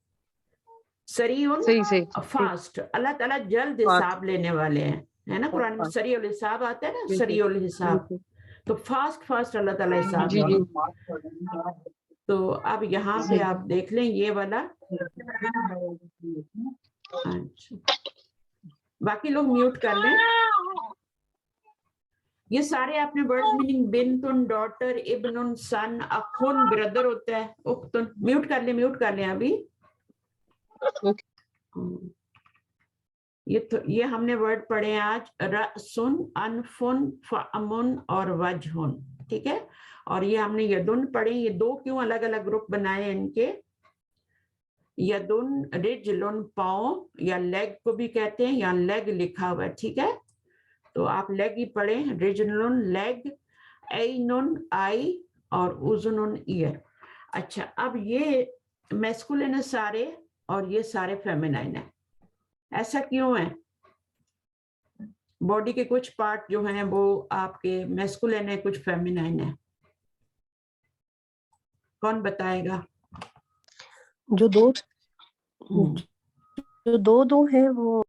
सरीउन صحیح صحیح फास्ट, अल्लाह ताला जल्द हिसाब लेने वाले हैं, है ना। कुरान में Fast. सरीउल हिसाब आता है ना, बिल्कुल, सरीउल हिसाब, बिल्कुल। तो फास्ट फास्ट अल्लाह ताला हिसाब जी जी लेंगे। तो अब यहाँ पे आप देख लें ये वाला। अच्छा बाकी लोग म्यूट कर लें। ये सारे आपने वर्ड्स मीनिंग बिन्तुन डॉटर इब्नुन सन अखुन ब्रदर होता है उख्तुन। म्यूट कर लें अभी। ये हमने वर्ड पढ़े हैं आज, रअसुन अनफुन फअमुन और वजहुन, ठीक है। और ये हमने यदुन पढ़े। ये दो क्यों अलग अलग ग्रुप बनाए इनके, यदुन रिजलुन पाँव या लेग को भी कहते हैं, या लेग लिखा हुआ है, ठीक है। तो आप लेग ही पढ़ें, रिजलुन लेग, ऐनुन आई और उजुनुन ईयर। अच्छा अब ये मैस्कुलिन है सारे और ये सारे फेमिनाइन है। ऐसा क्यों है? बॉडी के कुछ पार्ट जो हैं वो आपके मैस्कुलिन है, कुछ फेमिनाइन है। कौन बताएगा? जो दो हैं वो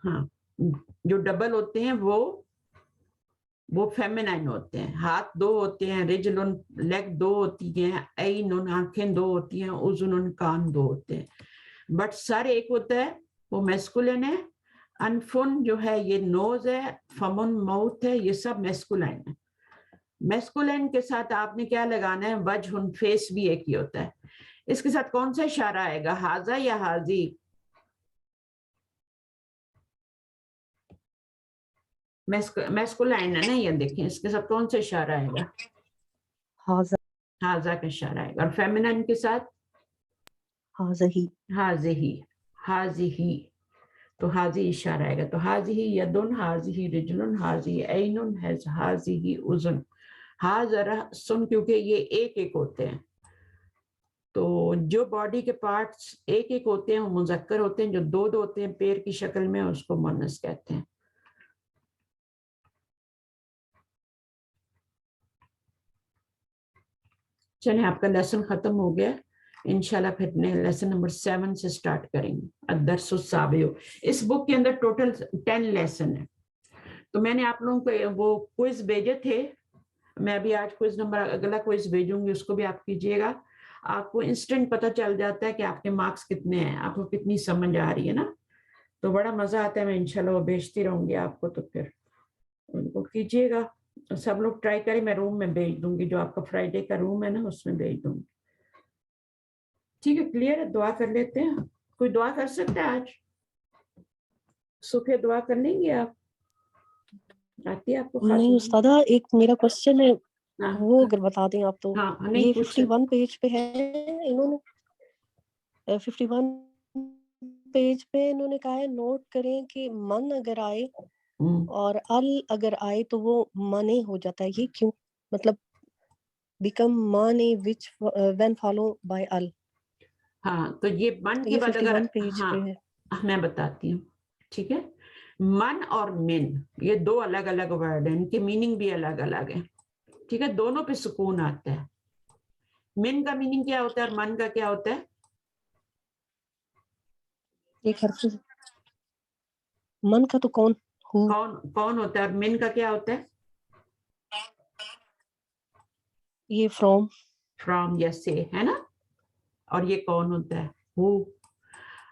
हाँ जो डबल होते हैं वो وہ فیمینائن ہوتے ہیں. ہاتھ 2 ہوتے ہیں, رجلن لیگ 2 ہوتی ہیں, عینن آنکھیں 2 ہوتی ہیں, اذنن کان 2 ہوتے ہیں. بٹ سر ایک ہوتا ہے, وہ میسکولین ہے. انفن جو ہے یہ نوز ہے, فمن ماؤتھ ہے, یہ سب میسکولین ہے. میسکولین کے ساتھ آپ نے کیا لگانا ہے, وجہ, فیس بھی ایک ہی ہوتا ہے. اس کے ساتھ کون سا اشارہ آئے گا, ہاذا یا ہاذی؟ میسکولین ہے نا, یہ دیکھیں اس کے ساتھ کون سا اشارہ آئے گا, حاذا ہاذا کا اشارہ آئے گا. اور فیمینن کے ساتھ حاذہی ہاذہی, ہاذہی, تو حاذی اشارہ آئے گا. تو حاذہی یدن, حاذہی رجلن, حاذہی عینن, حاذہی اذن. حاذر سن, کیونکہ یہ ایک ایک ہوتے ہیں, تو جو باڈی کے پارٹس ایک ایک ہوتے ہیں وہ مذکر ہوتے ہیں, جو 2 ہوتے ہیں پیر کی شکل میں اس کو مؤنث کہتے ہیں. چلیں آپ کا لیسن ختم ہو گیا. انشاءاللہ پھر لیسن نمبر 7 سے سٹارٹ کریں گے. الدرس السابع. اس بک کے اندر ٹوٹل 10 لیسن ہے. تو میں نے آپ لوگوں کو وہ کوئز بھیجے تھے, میں ابھی آج کوئز نمبر اگلا کوئز بھیجوں گی, اس کو بھی آپ کیجئے گا. آپ کو انسٹنٹ پتہ چل جاتا ہے کہ آپ کے مارکس کتنے ہیں, آپ کو کتنی سمجھ آ رہی ہے نا, تو بڑا مزہ آتا ہے. میں انشاءاللہ وہ بھیجتی رہوں گی آپ کو, تو پھر ان کو کیجئے گا. سب لوگ ٹرائی کریں, میں روم میں بھیج دوں گی, جو آپ کا فرائیڈے کا روم ہے نا اس میں بھیج دوں گی. ٹھیک ہے, کلیئر ہے؟ دعا کر لیتے ہیں. کوئی دعا کر سکتا ہے آج؟ صبح دعا کر لیں گے آپ؟ آتی ہے آپ کو نہیں استاذہ, ایک میرا کوشچن ہے, وہ اگر بتا دیں آپ تو. ہاں, یہ نہیں پوچھ سکتے. 51 پیج پہ ہے, انہوں نے 51 پیج پہ انہوں نے کہا ہے نوٹ کریں کہ من اگر آئے اور ال اگر آئے تو وہ مانے ہو جاتا ہے. یہ کیوں, مطلب بیکم مانے وچ وین فالو بائی ال. ہاں, تو یہ من کے یہ بعد اگر, 51 پیج ہاں پہ ہے. میں بتاتی ہوں. ٹھیک ہے, من اور من یہ 2 الگ الگ ورڈ ہیں, ان کی میننگ بھی الگ الگ ہے. ٹھیک ہے, دونوں پہ سکون آتا ہے. من کا میننگ کیا ہوتا ہے اور من کا کیا ہوتا ہے؟ ایک حرف من کا تو کون کون ہوتا ہے, اور من کا کیا ہوتا ہے؟ یہ فرام یا سے, ہے نا. اور یہ کون ہوتا ہے؟ ہو.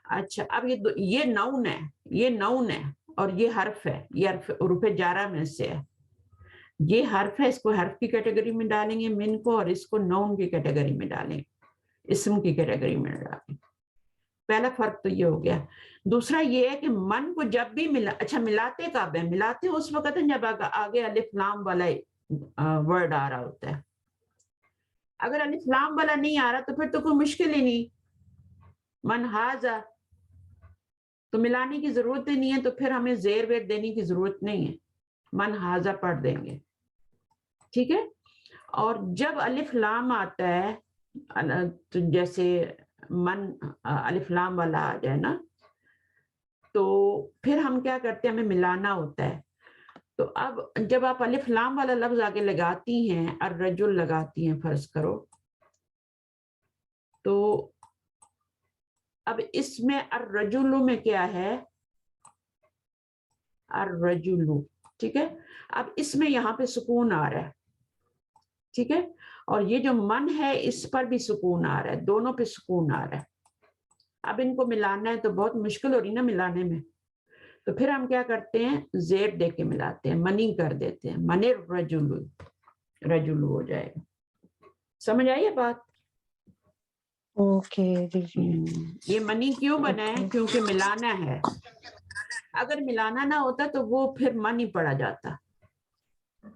اچھا, اب یہ ناؤن ہے, یہ ناؤن ہے, اور یہ حرف ہے, یہ حرف حروف جارہ میں سے ہے. یہ حرف ہے, اس کو حرف کی کیٹیگری میں ڈالیں گے من کو, اور اس کو ناؤن کی کیٹیگری میں ڈالیں گے, اسم کی کیٹیگری میں ڈالیں گے. پہلا فرق تو یہ ہو گیا. دوسرا یہ ہے کہ من کو جب بھی اچھا ملاتے کب ہیں؟ ملاتے اس وقت ہیں جب آگے الف لام والا ورڈ آ رہا ہوتا ہے. اگر الف لام والا نہیں آ رہا تو پھر تو کوئی مشکل ہی نہیں. من ہاذا تو ملانے کی ضرورت ہی نہیں ہے, تو پھر ہمیں زیر ویر دینے کی ضرورت نہیں ہے, من ہاذا پڑھ دیں گے. ٹھیک ہے, اور جب الف لام آتا ہے, تو جیسے من الف لام والا آ جائے نا, تو پھر ہم کیا کرتے ہیں, ہمیں ملانا ہوتا ہے. تو اب جب آپ الف لام والا لفظ آگے لگاتی ہیں, الرجل لگاتی ہیں فرض کرو, تو اب اس میں الرجل میں کیا ہے, الرجل. ٹھیک ہے, اب اس میں یہاں پہ سکون آ رہا ہے. ٹھیک ہے, اور یہ جو من ہے اس پر بھی سکون آ رہا ہے, دونوں پہ سکون آ رہا ہے. اب ان کو ملانا ہے تو بہت مشکل ہو رہی نا ملانے میں, تو پھر ہم کیا کرتے ہیں, زیر دے کے ملاتے ہیں, منی کر دیتے ہیں, من الرجل, رجل ہو جائے گا. سمجھ آئی ہے بات؟ اوکے جی جی. یہ منی کیوں بنا ہے؟ کیونکہ ملانا ہے. اگر ملانا نہ ہوتا تو وہ پھر من ہی پڑا جاتا.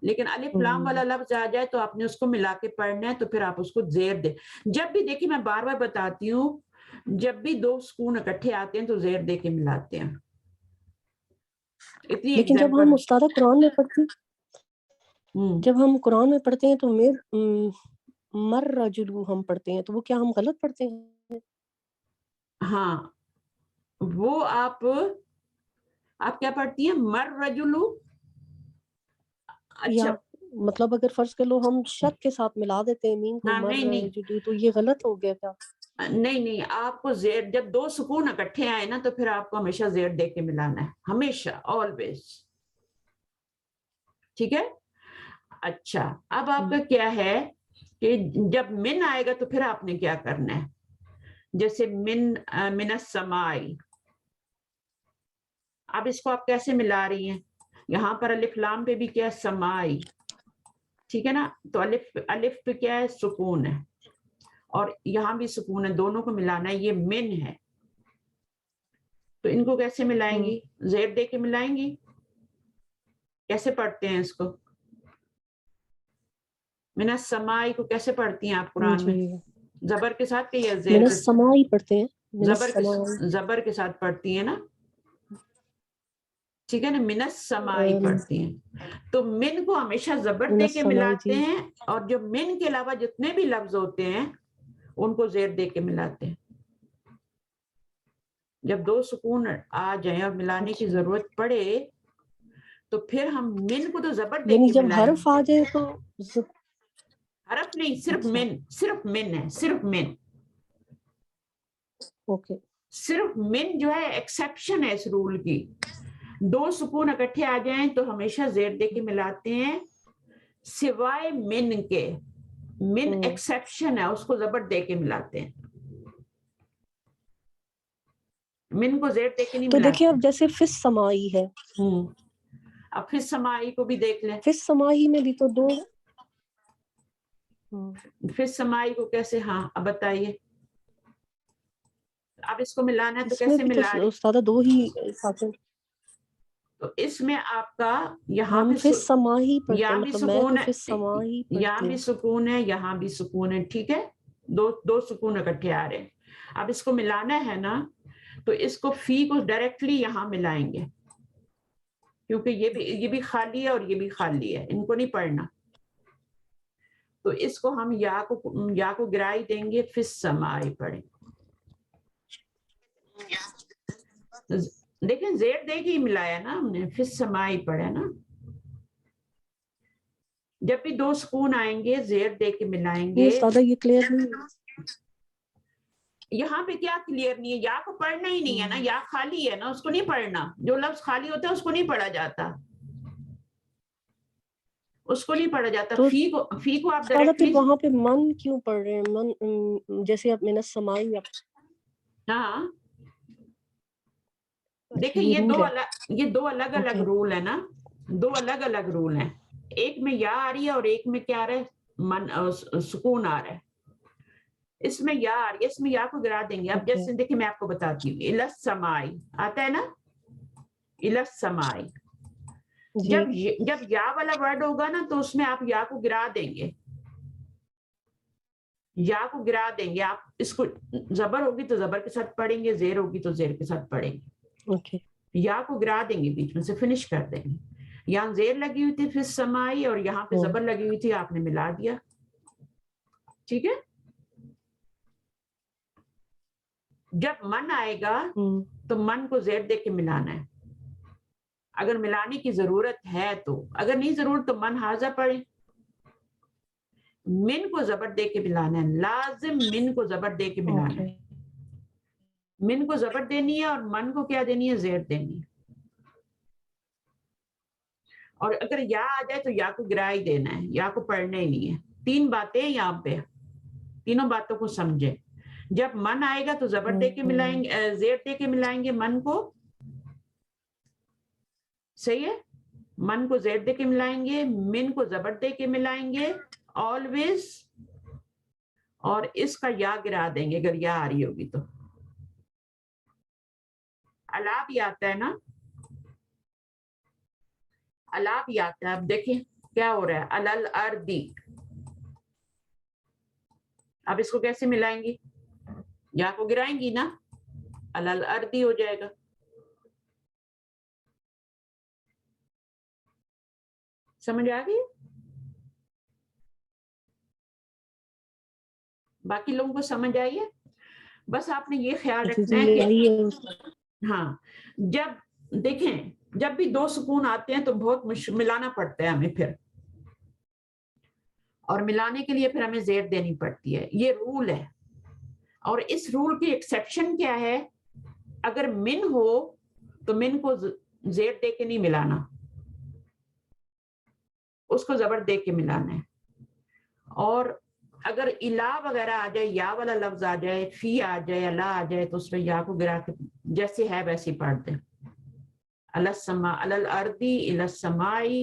لیکن الف لام والا لفظ آ جائے تو آپ نے اس کو ملا کے پڑھنا ہے, تو پھر آپ اس کو زیر دے. جب بھی دیکھیں, میں بار بار بتاتی ہوں, جب بھی 2 سکون اکٹھے آتے ہیں تو زیر دے کے ملاتے ہیں. اتنی لیکن جب ہم استاد قرآن میں پڑھتے ہیں, جب ہم قرآن میں پڑھتے ہیں تو مر رجلو ہم پڑھتے ہیں, تو وہ کیا ہم غلط پڑھتے ہیں؟ ہاں, وہ آپ کیا پڑھتی ہیں, مر رجلو. اچھا, مطلب اگر فرض کر لو ہم شک کے ساتھ ملا دیتے ہیں میم کو, مر رجلو, تو یہ غلط ہو گیا کیا؟ نہیں, آپ کو زیر, جب 2 سکون اکٹھے آئے نا تو پھر آپ کو ہمیشہ زیر دے کے ملانا ہے, ہمیشہ, آلویز. ٹھیک ہے, अच्छा, अब आपका क्या है कि जब मिन आएगा तो फिर आपने क्या करना है, जैसे मिनस समाई, अब इसको आप कैसे मिला रही हैं, यहाँ पर अलिफ लाम पे भी क्या है, समाई, ठीक है ना, तो अलिफ पे क्या है, सुकून है, और यहाँ भी सुकून है, दोनों को मिलाना है, ये मिन है, तो इनको कैसे मिलाएंगी, जेर दे के मिलाएंगी, कैसे पढ़ते हैं इसको, मिनस समाई को कैसे पढ़ती हैं आप कुरान में, जबर के साथ या जेर के साथ, समाई पढ़ते हैं, समाई। जबर के साथ पढ़ती है ना, ठीक है ना, मिनस समाई पढ़ती हैं, तो मिन को हमेशा जबर दे के मिलाते हैं, और जो मिन के अलावा जितने भी लफ्ज होते हैं उनको जेर दे के मिलाते हैं। जब दो सुकून आ जाए और मिलाने की जरूरत पड़े तो फिर हम मिन को तो जबर दे के जब हर्फ आ जाए तो हरफ नहीं, सिर्फ मिन है, सिर्फ मिन। ओके, सिर्फ मिन जो है एक्सेप्शन है इस रूल की, दो सुकून इकट्ठे आ जाएं तो हमेशा जेर दे के मिलाते हैं, सिवाय मिन के, मिन एक्सेप्शन है, उसको जबर दे के मिलाते हैं, मिन को जेर दे के नहीं तो मिलाते। देखिए अब जैसे फिस समाई है, अब फिर समाई को भी देख लें, फिस समाई में भी तो दो, फिर समाई को कैसे, हाँ अब बताइए, अब इसको मिलाना है तो कैसे मिला रही, उस्तादा दो ही साथ, तो इसमें आपका यहाँ हम पे फिस समाई पढ़ते हैं, यहाँ भी मतलब मैं सुकून तो है, फिस समाई यहाँ पढ़ती भी हूँ। सुकून है, यहाँ भी सुकून है, ठीक है, दो सुकून इकट्ठे आ रहे हैं। अब इसको मिलाना है ना, तो इसको फी को डायरेक्टली यहाँ मिलाएंगे, क्योंकि ये भी खाली है और ये भी खाली है, इनको नहीं पढ़ना, तो इसको हम या को गिराई देंगे, फिस समाई पढ़ेंगे। देखें जेर दे के ही मिलाया ना हमने, फिस समाई पढ़ा ना, जब भी दो सुकून आएंगे जेर दे के मिलाएंगे। ये क्लियर नहीं, यहाँ पे क्या क्लियर नहीं है, या को पढ़ना ही नहीं है ना, या खाली है ना, उसको नहीं पढ़ना, जो लफ्ज खाली होता है उसको नहीं पढ़ा जाता, उसको नहीं पढ़ा जाता, तो फी को आप फिर डायरेक्टली, वहां पे मन क्यों पढ़ रहे हैं, मन जैसे आप मैंने समाई, हाँ देखिए ये दो अलग अलग रूल है ना, दो अलग अलग रूल हैं, एक में या आ रही है और एक में क्या आ रहा है, मन सुकून आ रहा है, इसमें या आ रही है, इसमें या को गिरा देंगे। अब जैसे देखिए मैं आपको बताती हूँ, इलस समाई आता है ना, इलस समाई, जब या वाला वर्ड होगा ना तो उसमें आप या को गिरा देंगे, या को गिरा देंगे, आप इसको जबर होगी तो जबर के साथ पढ़ेंगे, जेर होगी तो जेर के साथ पढ़ेंगे, या को गिरा देंगे, बीच में से फिनिश कर देंगे, यहाँ जेर लगी हुई थी फिर समाई और यहाँ पे जबर लगी हुई थी, आपने मिला दिया, ठीक है। जब मन आएगा तो मन को जेर दे के मिलाना है, अगर मिलाने की जरूरत है तो, अगर नहीं जरूरत तो मन हाजा पढ़े, मिन को जबर दे के मिलाना है, लाजिम मिन को जबर दे के मिलाना है, मिन को जबर देनी है और मन को क्या देनी है, जेर देनी है, और अगर या आ जाए तो या को गिरा ही देना है, या को पढ़ना ही नहीं है। तीन बातें यहाँ पे, तीनों बातों को समझे, जब मन आएगा तो जबर दे के मिलाएंगे, जेर दे के मिलाएंगे मन को, सही है, मन को जेर दे के मिलाएंगे, मिन को जबर दे के मिलाएंगे ऑलवेज, और इसका या गिरा देंगे अगर या आ रही होगी तो। अला भी आता है ना, अला भी आता है, अब देखिए क्या हो रहा है, अलल अर्दी, अब इसको कैसे मिलाएंगी, या को गिराएंगी ना, अलल अर्दी हो जाएगा, समझ आ गई, बाकी लोगों को समझ आई है, बस आपने ये ख्याल रखना है कि हाँ, जब देखें जब भी दो सुकून आते हैं तो बहुत मिलाना पड़ता है हमें फिर, और मिलाने के लिए फिर हमें जेर देनी पड़ती है, ये रूल है, और इस रूल की एक्सेप्शन क्या है, अगर मिन हो तो मिन को जेर दे के नहीं मिलाना, اس کو زبر دے کے ملانا ہے. اور اگر الا وغیرہ آ جائے, یا والا لفظ آ جائے, فی آ جائے, اللہ آ جائے, تو اس میں یا کو گرا کے جیسے ہے ویسے پڑھ دیں. السما الارضی الی السمائی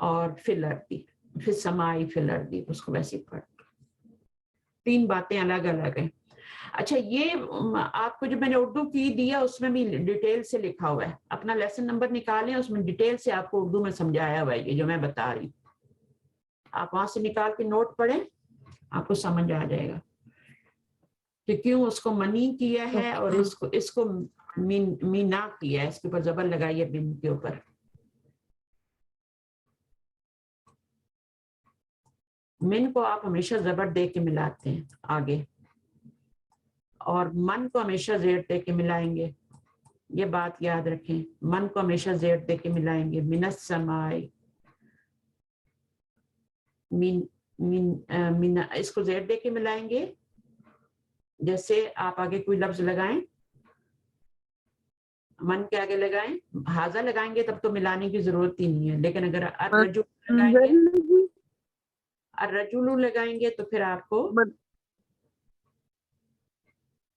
اور فی الارضی فی السمائی فی الارضی, اس کو ویسے پڑھ. 3 باتیں الگ الگ ہیں. اچھا یہ آپ کو جو میں نے اردو کی دیا اس میں بھی ڈیٹیل سے لکھا ہوا ہے. اپنا لیسن نمبر نکالیں, اس میں ڈیٹیل سے آپ کو اردو میں سمجھایا ہوا ہے یہ جو میں بتا رہی ہوں. آپ وہاں سے نکال کے نوٹ پڑھیں, آپ کو سمجھ آ جائے گا کہ کیوں اس کو منی کیا ہے اور اس کو مینا کیا ہے. اس کے اوپر زبر لگائی ہے بن کے اوپر. من کو آپ ہمیشہ زبر دے کے ملاتے ہیں آگے, اور من کو ہمیشہ زیر دے کے ملائیں گے. یہ بات یاد رکھیں, من کو ہمیشہ زیر دے کے ملائیں گے. من السماء, من اس کو زیر دے کے ملائیں گے. جیسے آپ آگے کوئی لفظ لگائیں, من کے آگے لگائیں, حاضہ لگائیں گے تب تو ملانے کی ضرورت ہی نہیں ہے. لیکن اگر الرجل لگائیں گے, الرجل لگائیں گے تو پھر آپ کو,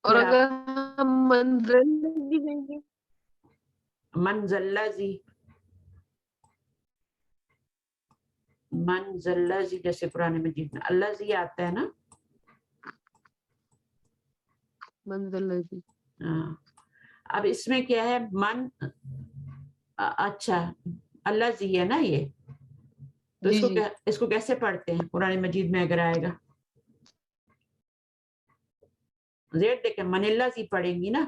اور اگر ہم منزل بھی دیں گے, منزلزی, منزلزی جیسے قرآن مجید میں اللہ زی آتا ہے نا. منزل بھی. ہاں, اب اس میں کیا ہے من, اچھا اللہ زی ہے نا یہ, تو اس کو کیسے پڑھتے ہیں قرآن مجید میں اگر آئے گا؟ زیر دے کے من اللہ زی پڑھیں گی نا.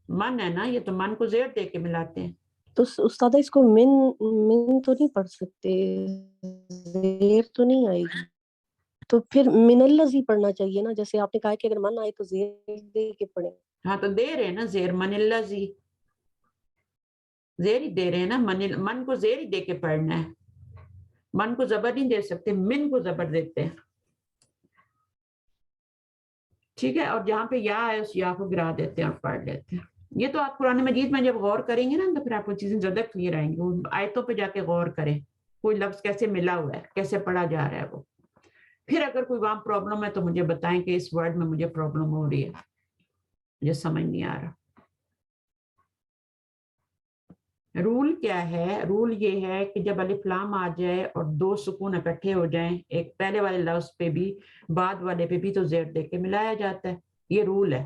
من ہے نا یہ, تو من کو زیر دے کے ملاتے ہیں. تو استاد اس کو من تو نہیں پڑھ سکتے, زیر تو نہیں آئے گی, تو پھر من الذی پڑھنا چاہیے نا. جیسے آپ نے کہا کہ اگر من آئے تو زیر دے کے پڑھیں. ہاں تو دے رہے ہیں نا زیر, من اللہ زی زیر ہی دے رہے ہیں نا. من کو زیر ہی دے کے پڑھنا ہے. من کو زبر نہیں دے سکتے, من کو زبر دیتے ہیں. ٹھیک ہے, اور جہاں پہ یا ہے اس یا کو گرا دیتے ہیں اور پڑھ لیتے ہیں. یہ تو آپ قرآن مجید میں جب غور کریں گے نا تو پھر آپ کو چیزیں زیادہ کلیئر آئیں گی. آیتوں پہ جا کے غور کریں, کوئی لفظ کیسے ملا ہوا ہے, کیسے پڑھا جا رہا ہے وہ. پھر اگر کوئی وہاں پرابلم ہے تو مجھے بتائیں کہ اس ورڈ میں مجھے پرابلم ہو رہی ہے, مجھے سمجھ نہیں آ رہا. رول کیا ہے؟ رول یہ ہے کہ جب الف لام آ جائے اور 2 سکون اکٹھے ہو جائیں, ایک پہلے والے لفظ پہ بھی بعد والے پہ بھی, تو زیر دے کے ملایا جاتا ہے. یہ رول ہے.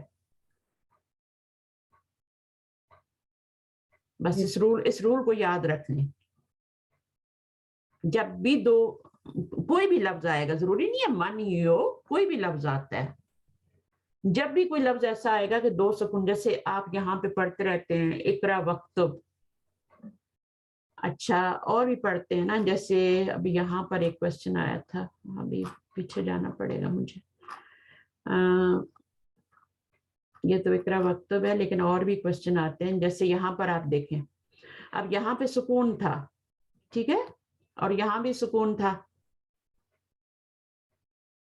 بس اس رول کو یاد رکھ لیں. جب بھی کوئی بھی لفظ آئے گا, ضروری نہیں ہے من ہی ہو, کوئی بھی لفظ آتا ہے, جب بھی کوئی لفظ ایسا آئے گا کہ 2 سکون, جیسے آپ یہاں پہ پڑھتے رہتے ہیں اقرا وقتب, اچھا اور بھی پڑھتے ہیں نا. جیسے ابھی یہاں پر ایک کوشچن آیا تھا, ابھی پیچھے جانا پڑے گا مجھے. یہ تو اقرا وقتب ہے, لیکن اور بھی کوشچن آتے ہیں. جیسے یہاں پر آپ دیکھیں, اب یہاں پہ سکون تھا, ٹھیک ہے, اور یہاں بھی سکون تھا.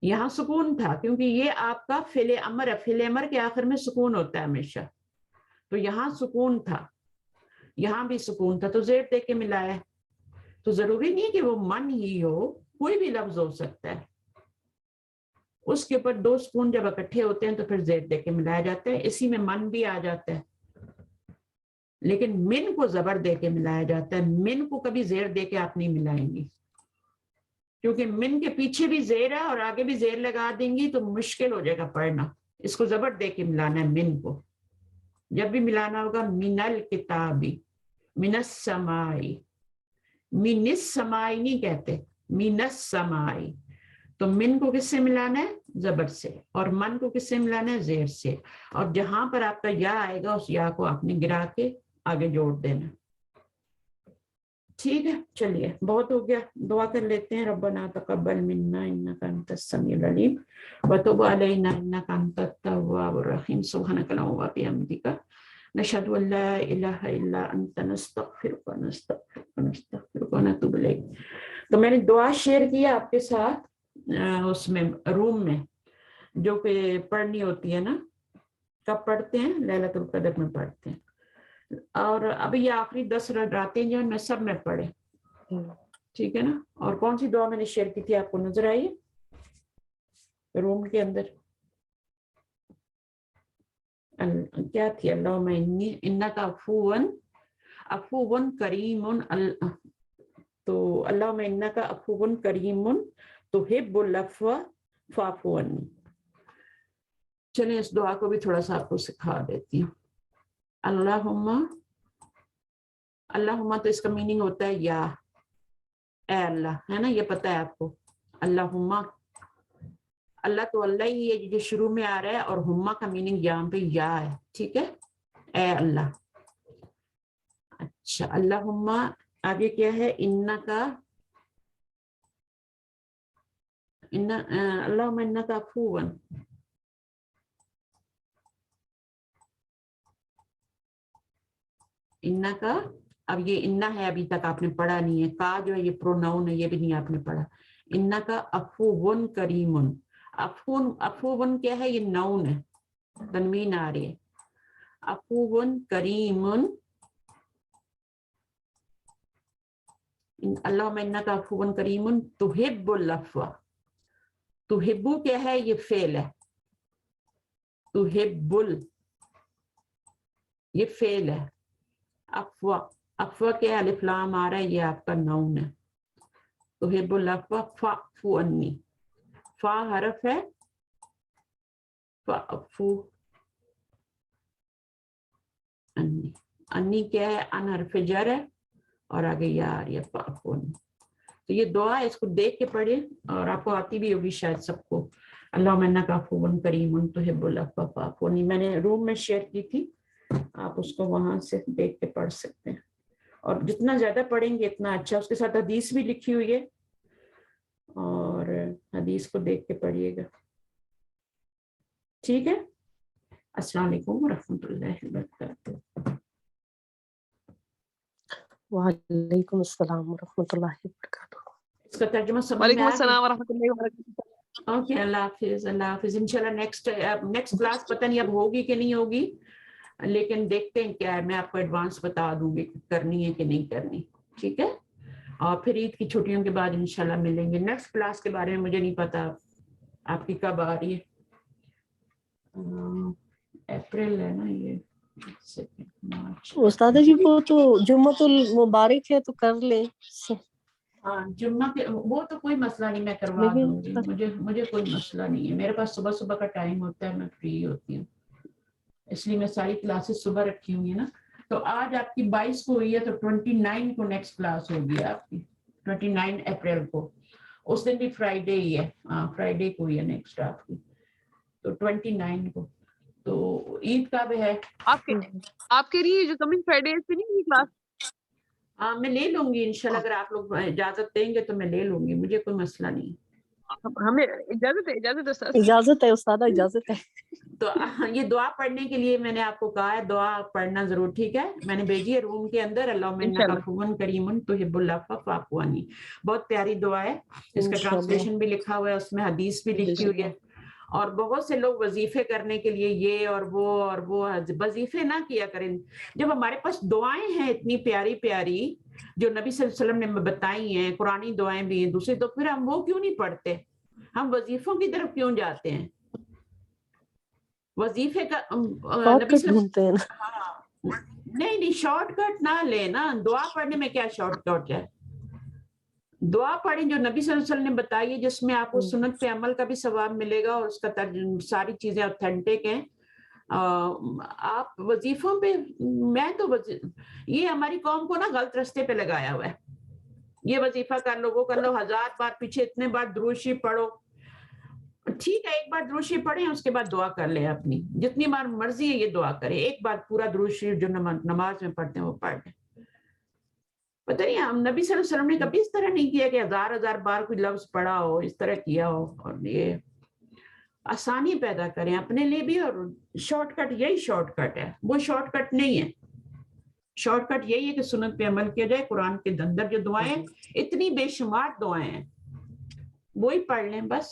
یہاں سکون تھا کیونکہ یہ آپ کا فعل امر ہے. فعل امر کے آخر میں سکون ہوتا ہے ہمیشہ, تو یہاں سکون تھا, یہاں بھی سکون تھا, تو زیر دے کے ملایا. تو ضروری نہیں کہ وہ من ہی ہو, کوئی بھی لفظ ہو سکتا ہے. اس کے اوپر 2 سکون جب اکٹھے ہوتے ہیں تو پھر زیر دے کے ملایا جاتا ہے. اسی میں من بھی آ جاتا ہے, لیکن من کو زبر دے کے ملایا جاتا ہے. من کو کبھی زیر دے کے آپ نہیں ملائیں گی, کیونکہ من کے پیچھے بھی زیر ہے اور آگے بھی زیر لگا دیں گی تو مشکل ہو جائے گا پڑھنا. اس کو زبر دے کے ملانا ہے من کو. جب بھی ملانا ہوگا من الکتابی, من السمائی, من السمائی نہیں کہتے, من السمائی. تو من کو کس سے ملانا ہے؟ زبر سے. اور من کو کس سے ملانا ہے؟ زیر سے. اور جہاں پر آپ کا یا آئے گا اس یا کو آپ نے گرا کے آگے جوڑ دینا. ٹھیک ہے, چلیے بہت ہو گیا, دعا کر لیتے ہیں. ربنا تقبل منا انک انت السمیع العلیم وتب علینا انک انت التواب الرحیم. سبحانک اللہم وبحمدک, نشہد ان لا الہ الا انت, نستغفرک ونتوب الیک. تو میں نے دعا شیئر کی آپ کے ساتھ اس میں روم میں, جو کہ پڑھنی ہوتی ہے نا. کب پڑھتے ہیں؟ لیلۃ القدر میں پڑھتے ہیں. اور ابھی یہ آخری 10 راتیں جو ہیں میں سب میں پڑھے, ٹھیک ہے نا. اور کون سی دعا میں نے شیئر کی تھی آپ کو نظر آئی روم کے اندر؟ کیا تھی؟ اللہم انک عفو کریم. تو اللہم انک عفو کریم تحب العفو فاعف عنی. چلیں اس دعا کو بھی تھوڑا سا آپ کو سکھا دیتی ہوں. اللہم تو اس کا میننگ ہوتا ہے یا اے اللہ، ہے نا، یہ پتہ ہے آپ کو. اللہم، اللہ تو اللہ ہی ہے جو شروع میں آ رہا ہے، اور ہما کا میننگ یہاں پہ یا ہے. ٹھیک ہے، اے اللہ. اچھا، اللہم آگے کیا ہے؟ انکا اللہم انکا عفو. انکا، اب یہ انا ہے، ابھی تک آپ نے پڑھا نہیں ہے. کا جو ہے یہ پروناؤن ہے، یہ بھی نہیں آپ نے پڑھا. انکا عفو کریم. عفو کیا ہے؟ یہ ناؤن ہے، تنوین آ رہی ہے. عفو کریم. اللہم انکا عفو کریم تحب العفو. تحبو کیا ہے؟ یہ فعل ہے. تحب یہ فعل ہے. عفو، عفو کے الف لام آ رہا ہے، یہ آپ کا ناؤن ہے. تحب العفو فاعف عنی. فا حرف ہے، فاعف عنی. انی کیا ہے؟ ان حرف جر ہے، اور آگے یا آ رہی ہے فاعف عنی. تو یہ دعا اس کو دیکھ کے پڑھیں، اور آپ کو آتی بھی ہوگی شاید سب کو. اللہم انک عفو کریم تحب العفو فاعف عنی. میں نے روم میں شیئر کی تھی، آپ اس کو وہاں سے دیکھ کے پڑھ سکتے ہیں. اور جتنا زیادہ پڑھیں گے اتنا اچھا. اس کے ساتھ حدیث بھی لکھی ہوئی ہے، اور حدیث کو دیکھ کے پڑھیے گا. ٹھیک ہے. السلام علیکم ورحمۃ اللہ وبرکاتہ. وعلیکم السلام ورحمۃ اللہ وبرکاتہ. اس کا ترجمہ سمجھ میں وعلیکم آ گیا؟ السلام ورحمۃ اللہ وبرکاتہ. اوکے، اللہ حافظ. اللہ حافظ. انشاءاللہ نیکسٹ کلاس پتہ نہیں اب ہوگی کہ نہیں ہوگی، لیکن دیکھتے ہیں کیا ہے. میں آپ کو ایڈوانس بتا دوں گی کرنی ہے کہ نہیں کرنی. ٹھیک ہے. اور پھر عید کی چھٹیوں کے بعد انشاءاللہ ملیں گے. نیکسٹ کلاس کے بارے میں مجھے نہیں پتا آپ کی کب آ رہی ہے. اپریل ہے نا یہ، مارچ. استاد جی وہ تو جمعۃ المبارک ہے تو کر لیں. ہاں جمعہ کے وہ تو کوئی مسئلہ نہیں، میں کروا دوں گی. مجھے کوئی مسئلہ نہیں ہے. میرے پاس صبح کا ٹائم ہوتا ہے، میں فری ہوتی ہوں، اس لیے میں ساری کلاسز صبح رکھی ہوئی ہیں نا. تو آج آپ کی 22 کو ہوئی ہے، تو 29 کو نیکسٹ کلاس ہوگی آپ کی. 29 اپریل کو، اس دن بھی فرائیڈے ہی ہے. ہاں فرائیڈے کو ہی ہے نیکسٹ آپ کی، تو 29 کو. تو عید کب ہے؟ آپ کے لیے جو کمنگ فرائیڈے سے نہیں ہوئی کلاس؟ ہاں میں لے لوں گی انشاءاللہ. اگر آپ لوگ اجازت دیں گے تو میں لے لوں گی، مجھے کوئی مسئلہ نہیں. ہمیں اجازت ہے استاد، اجازت ہے. تو یہ دعا پڑھنے کے لیے میں نے آپ کو کہا ہے دعا پڑھنا ضرور. ٹھیک ہے، میں نے بھیجی ہے روم کے اندر. اللہم انک عفو کریم تحب العفو فاعف عنی. بہت پیاری دعا ہے. اس کا ٹرانسلیشن بھی لکھا ہوا ہے، اس میں حدیث بھی لکھی ہوئی ہے. اور بہت سے لوگ وظیفے کرنے کے لیے یہ اور وہ وظیفے نہ کیا کریں. جب ہمارے پاس دعائیں ہیں اتنی پیاری پیاری جو نبی صلی اللہ علیہ وسلم نے بتائی ہیں، قرآنی دعائیں بھی ہیں دوسری، تو پھر ہم وہ کیوں نہیں پڑھتے؟ ہم وظیفوں کی طرف کیوں جاتے ہیں؟ وظیفے کا نبی صلی اللہ علیہ وسلم نہیں شارٹ کٹ نہ لینا. دعا پڑھنے میں کیا شارٹ کٹ ہے؟ دعا پڑھیں جو نبی صلی اللہ علیہ وسلم نے بتائی ہے، جس میں آپ کو سنت پہ عمل کا بھی ثواب ملے گا، اور اس کا ساری چیزیں اوتھینٹک ہیں. آپ وظیفوں پہ، میں تو یہ ہماری قوم کو نا غلط رستے پہ لگایا ہوا ہے. یہ وظیفہ کر لو، وہ کر لو، 1000 بار پیچھے اتنے بار درود شریف پڑھو. ٹھیک ہے، ایک بار درود شریف پڑھیں، اس کے بعد دعا کر لیں اپنی جتنی بار مرضی ہے یہ دعا کریں. ایک بار پورا درود شریف جو نماز میں پڑھتے ہیں وہ پڑھ لیں. پتہ نہیں ہم نبی صلی اللہ علیہ وسلم نے کبھی اس طرح نہیں کیا کہ 1000 بار کوئی لفظ پڑھا ہو، اس طرح کیا ہو. اور یہ آسانی پیدا کریں اپنے لیے بھی، اور شارٹ کٹ یہی شارٹ کٹ ہے، وہ شارٹ کٹ نہیں ہے. شارٹ کٹ یہی ہے کہ سنت پہ عمل کیا جائے. قرآن کے اندر جو دعائیں اتنی بے شمار دعائیں ہیں وہی پڑھ لیں بس.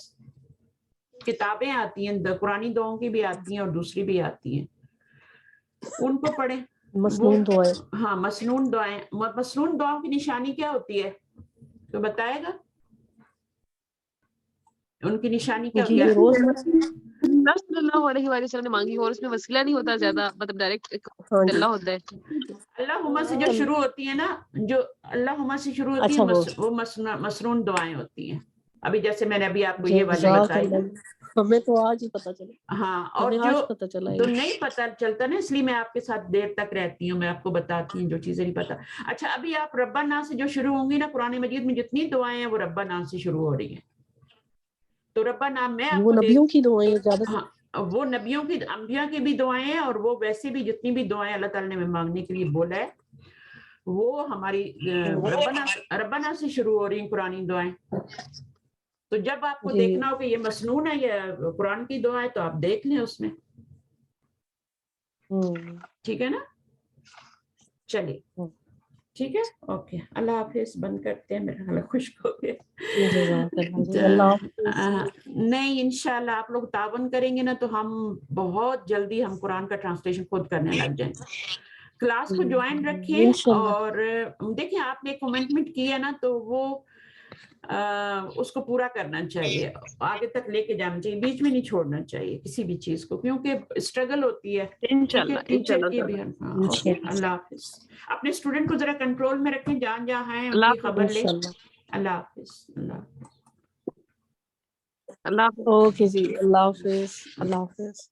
کتابیں آتی ہیں قرآنی دعاؤں کی بھی آتی ہیں اور دوسری بھی آتی ہیں، ان کو پڑھیں. مسنون دعائیں. ہاں مسنون دعائیں. مسنون دعاؤں کی نشانی کیا ہوتی ہے؟ تو بتائے گا ان کی نشانی کیا جی ہوگی؟ روزمرہ صلی اللہ علیہ وآلہ وسلم نے مانگی اور اس میں وسیلہ نہیں ہوتا زیادہ، مطلب ڈائریکٹ ہاں جی اللہ ہوتا ہے. اللہم سے جو شروع ہوتی ہے نا، جو اللہم سے شروع ہوتی اچھا ہے وہ مسنون دعائیں ہوتی ہیں. ابھی جیسے میں نے ابھی آپ کو یہ والی جزاک بتائی نا. اللہ، ہمیں تو آج ہی پتہ چلا، ہاں، اور ہمیں جو آج پتہ چلا تو یہ. نہیں پتہ چلتا نا، اس لیے میں آپ کے ساتھ دیر تک رہتی ہوں، میں آپ کو بتاتی ہوں جو چیزیں نہیں پتہ. اچھا ابھی آپ ربنا سے جو شروع ہوں گی نا، قرآن مجید میں جتنی دعائیں ہیں وہ ربنا سے شروع ہو رہی ہیں. تو ربنا میں آپ وہ کو نبیوں کی دعائیں زیادہ تر. ہاں، وہ نبیوں کی، انبیاء کی بھی دعائیں ہیں، اور وہ ویسے بھی جتنی بھی دعائیں اللہ تعالیٰ نے ہمیں مانگنے کے لیے بولا ہے وہ ہماری ربنا سے شروع ہو رہی ہیں قرآنی دعائیں. تو جب آپ کو جی دیکھنا ہو کہ یہ مسنون ہے یا قرآن کی دعائیں تو آپ دیکھ لیں اس میں. ٹھیک ہے نا؟ چلیے ٹھیک ہے، اوکے، اللہ حافظ. بند کرتے ہیں، میرا خیال خشک ہو گیا. جزاک اللہ. نہیں انشاءاللہ آپ لوگ تعاون کریں گے نا تو ہم بہت جلدی ہم قرآن کا ٹرانسلیشن خود کرنے لگ جائیں. کلاس کو جوائن رکھیں، انشاءاللہ. اور دیکھیں آپ نے کمنٹمنٹ کیا نا تو وہ اس کو پورا کرنا چاہیے، آگے تک لے کے جانا چاہیے، بیچ میں نہیں چھوڑنا چاہیے کسی بھی چیز کو، کیونکہ اسٹرگل ہوتی ہے. ٹھیک ہے، ٹیچر کی بھی. اوکے، اللہ حافظ. اپنے اسٹوڈنٹ کو ذرا کنٹرول میں رکھیں، جہاں ہیں ان کی خبر لیں. اللہ حافظ. اللہ اوکے جی، اللہ حافظ. اللہ حافظ.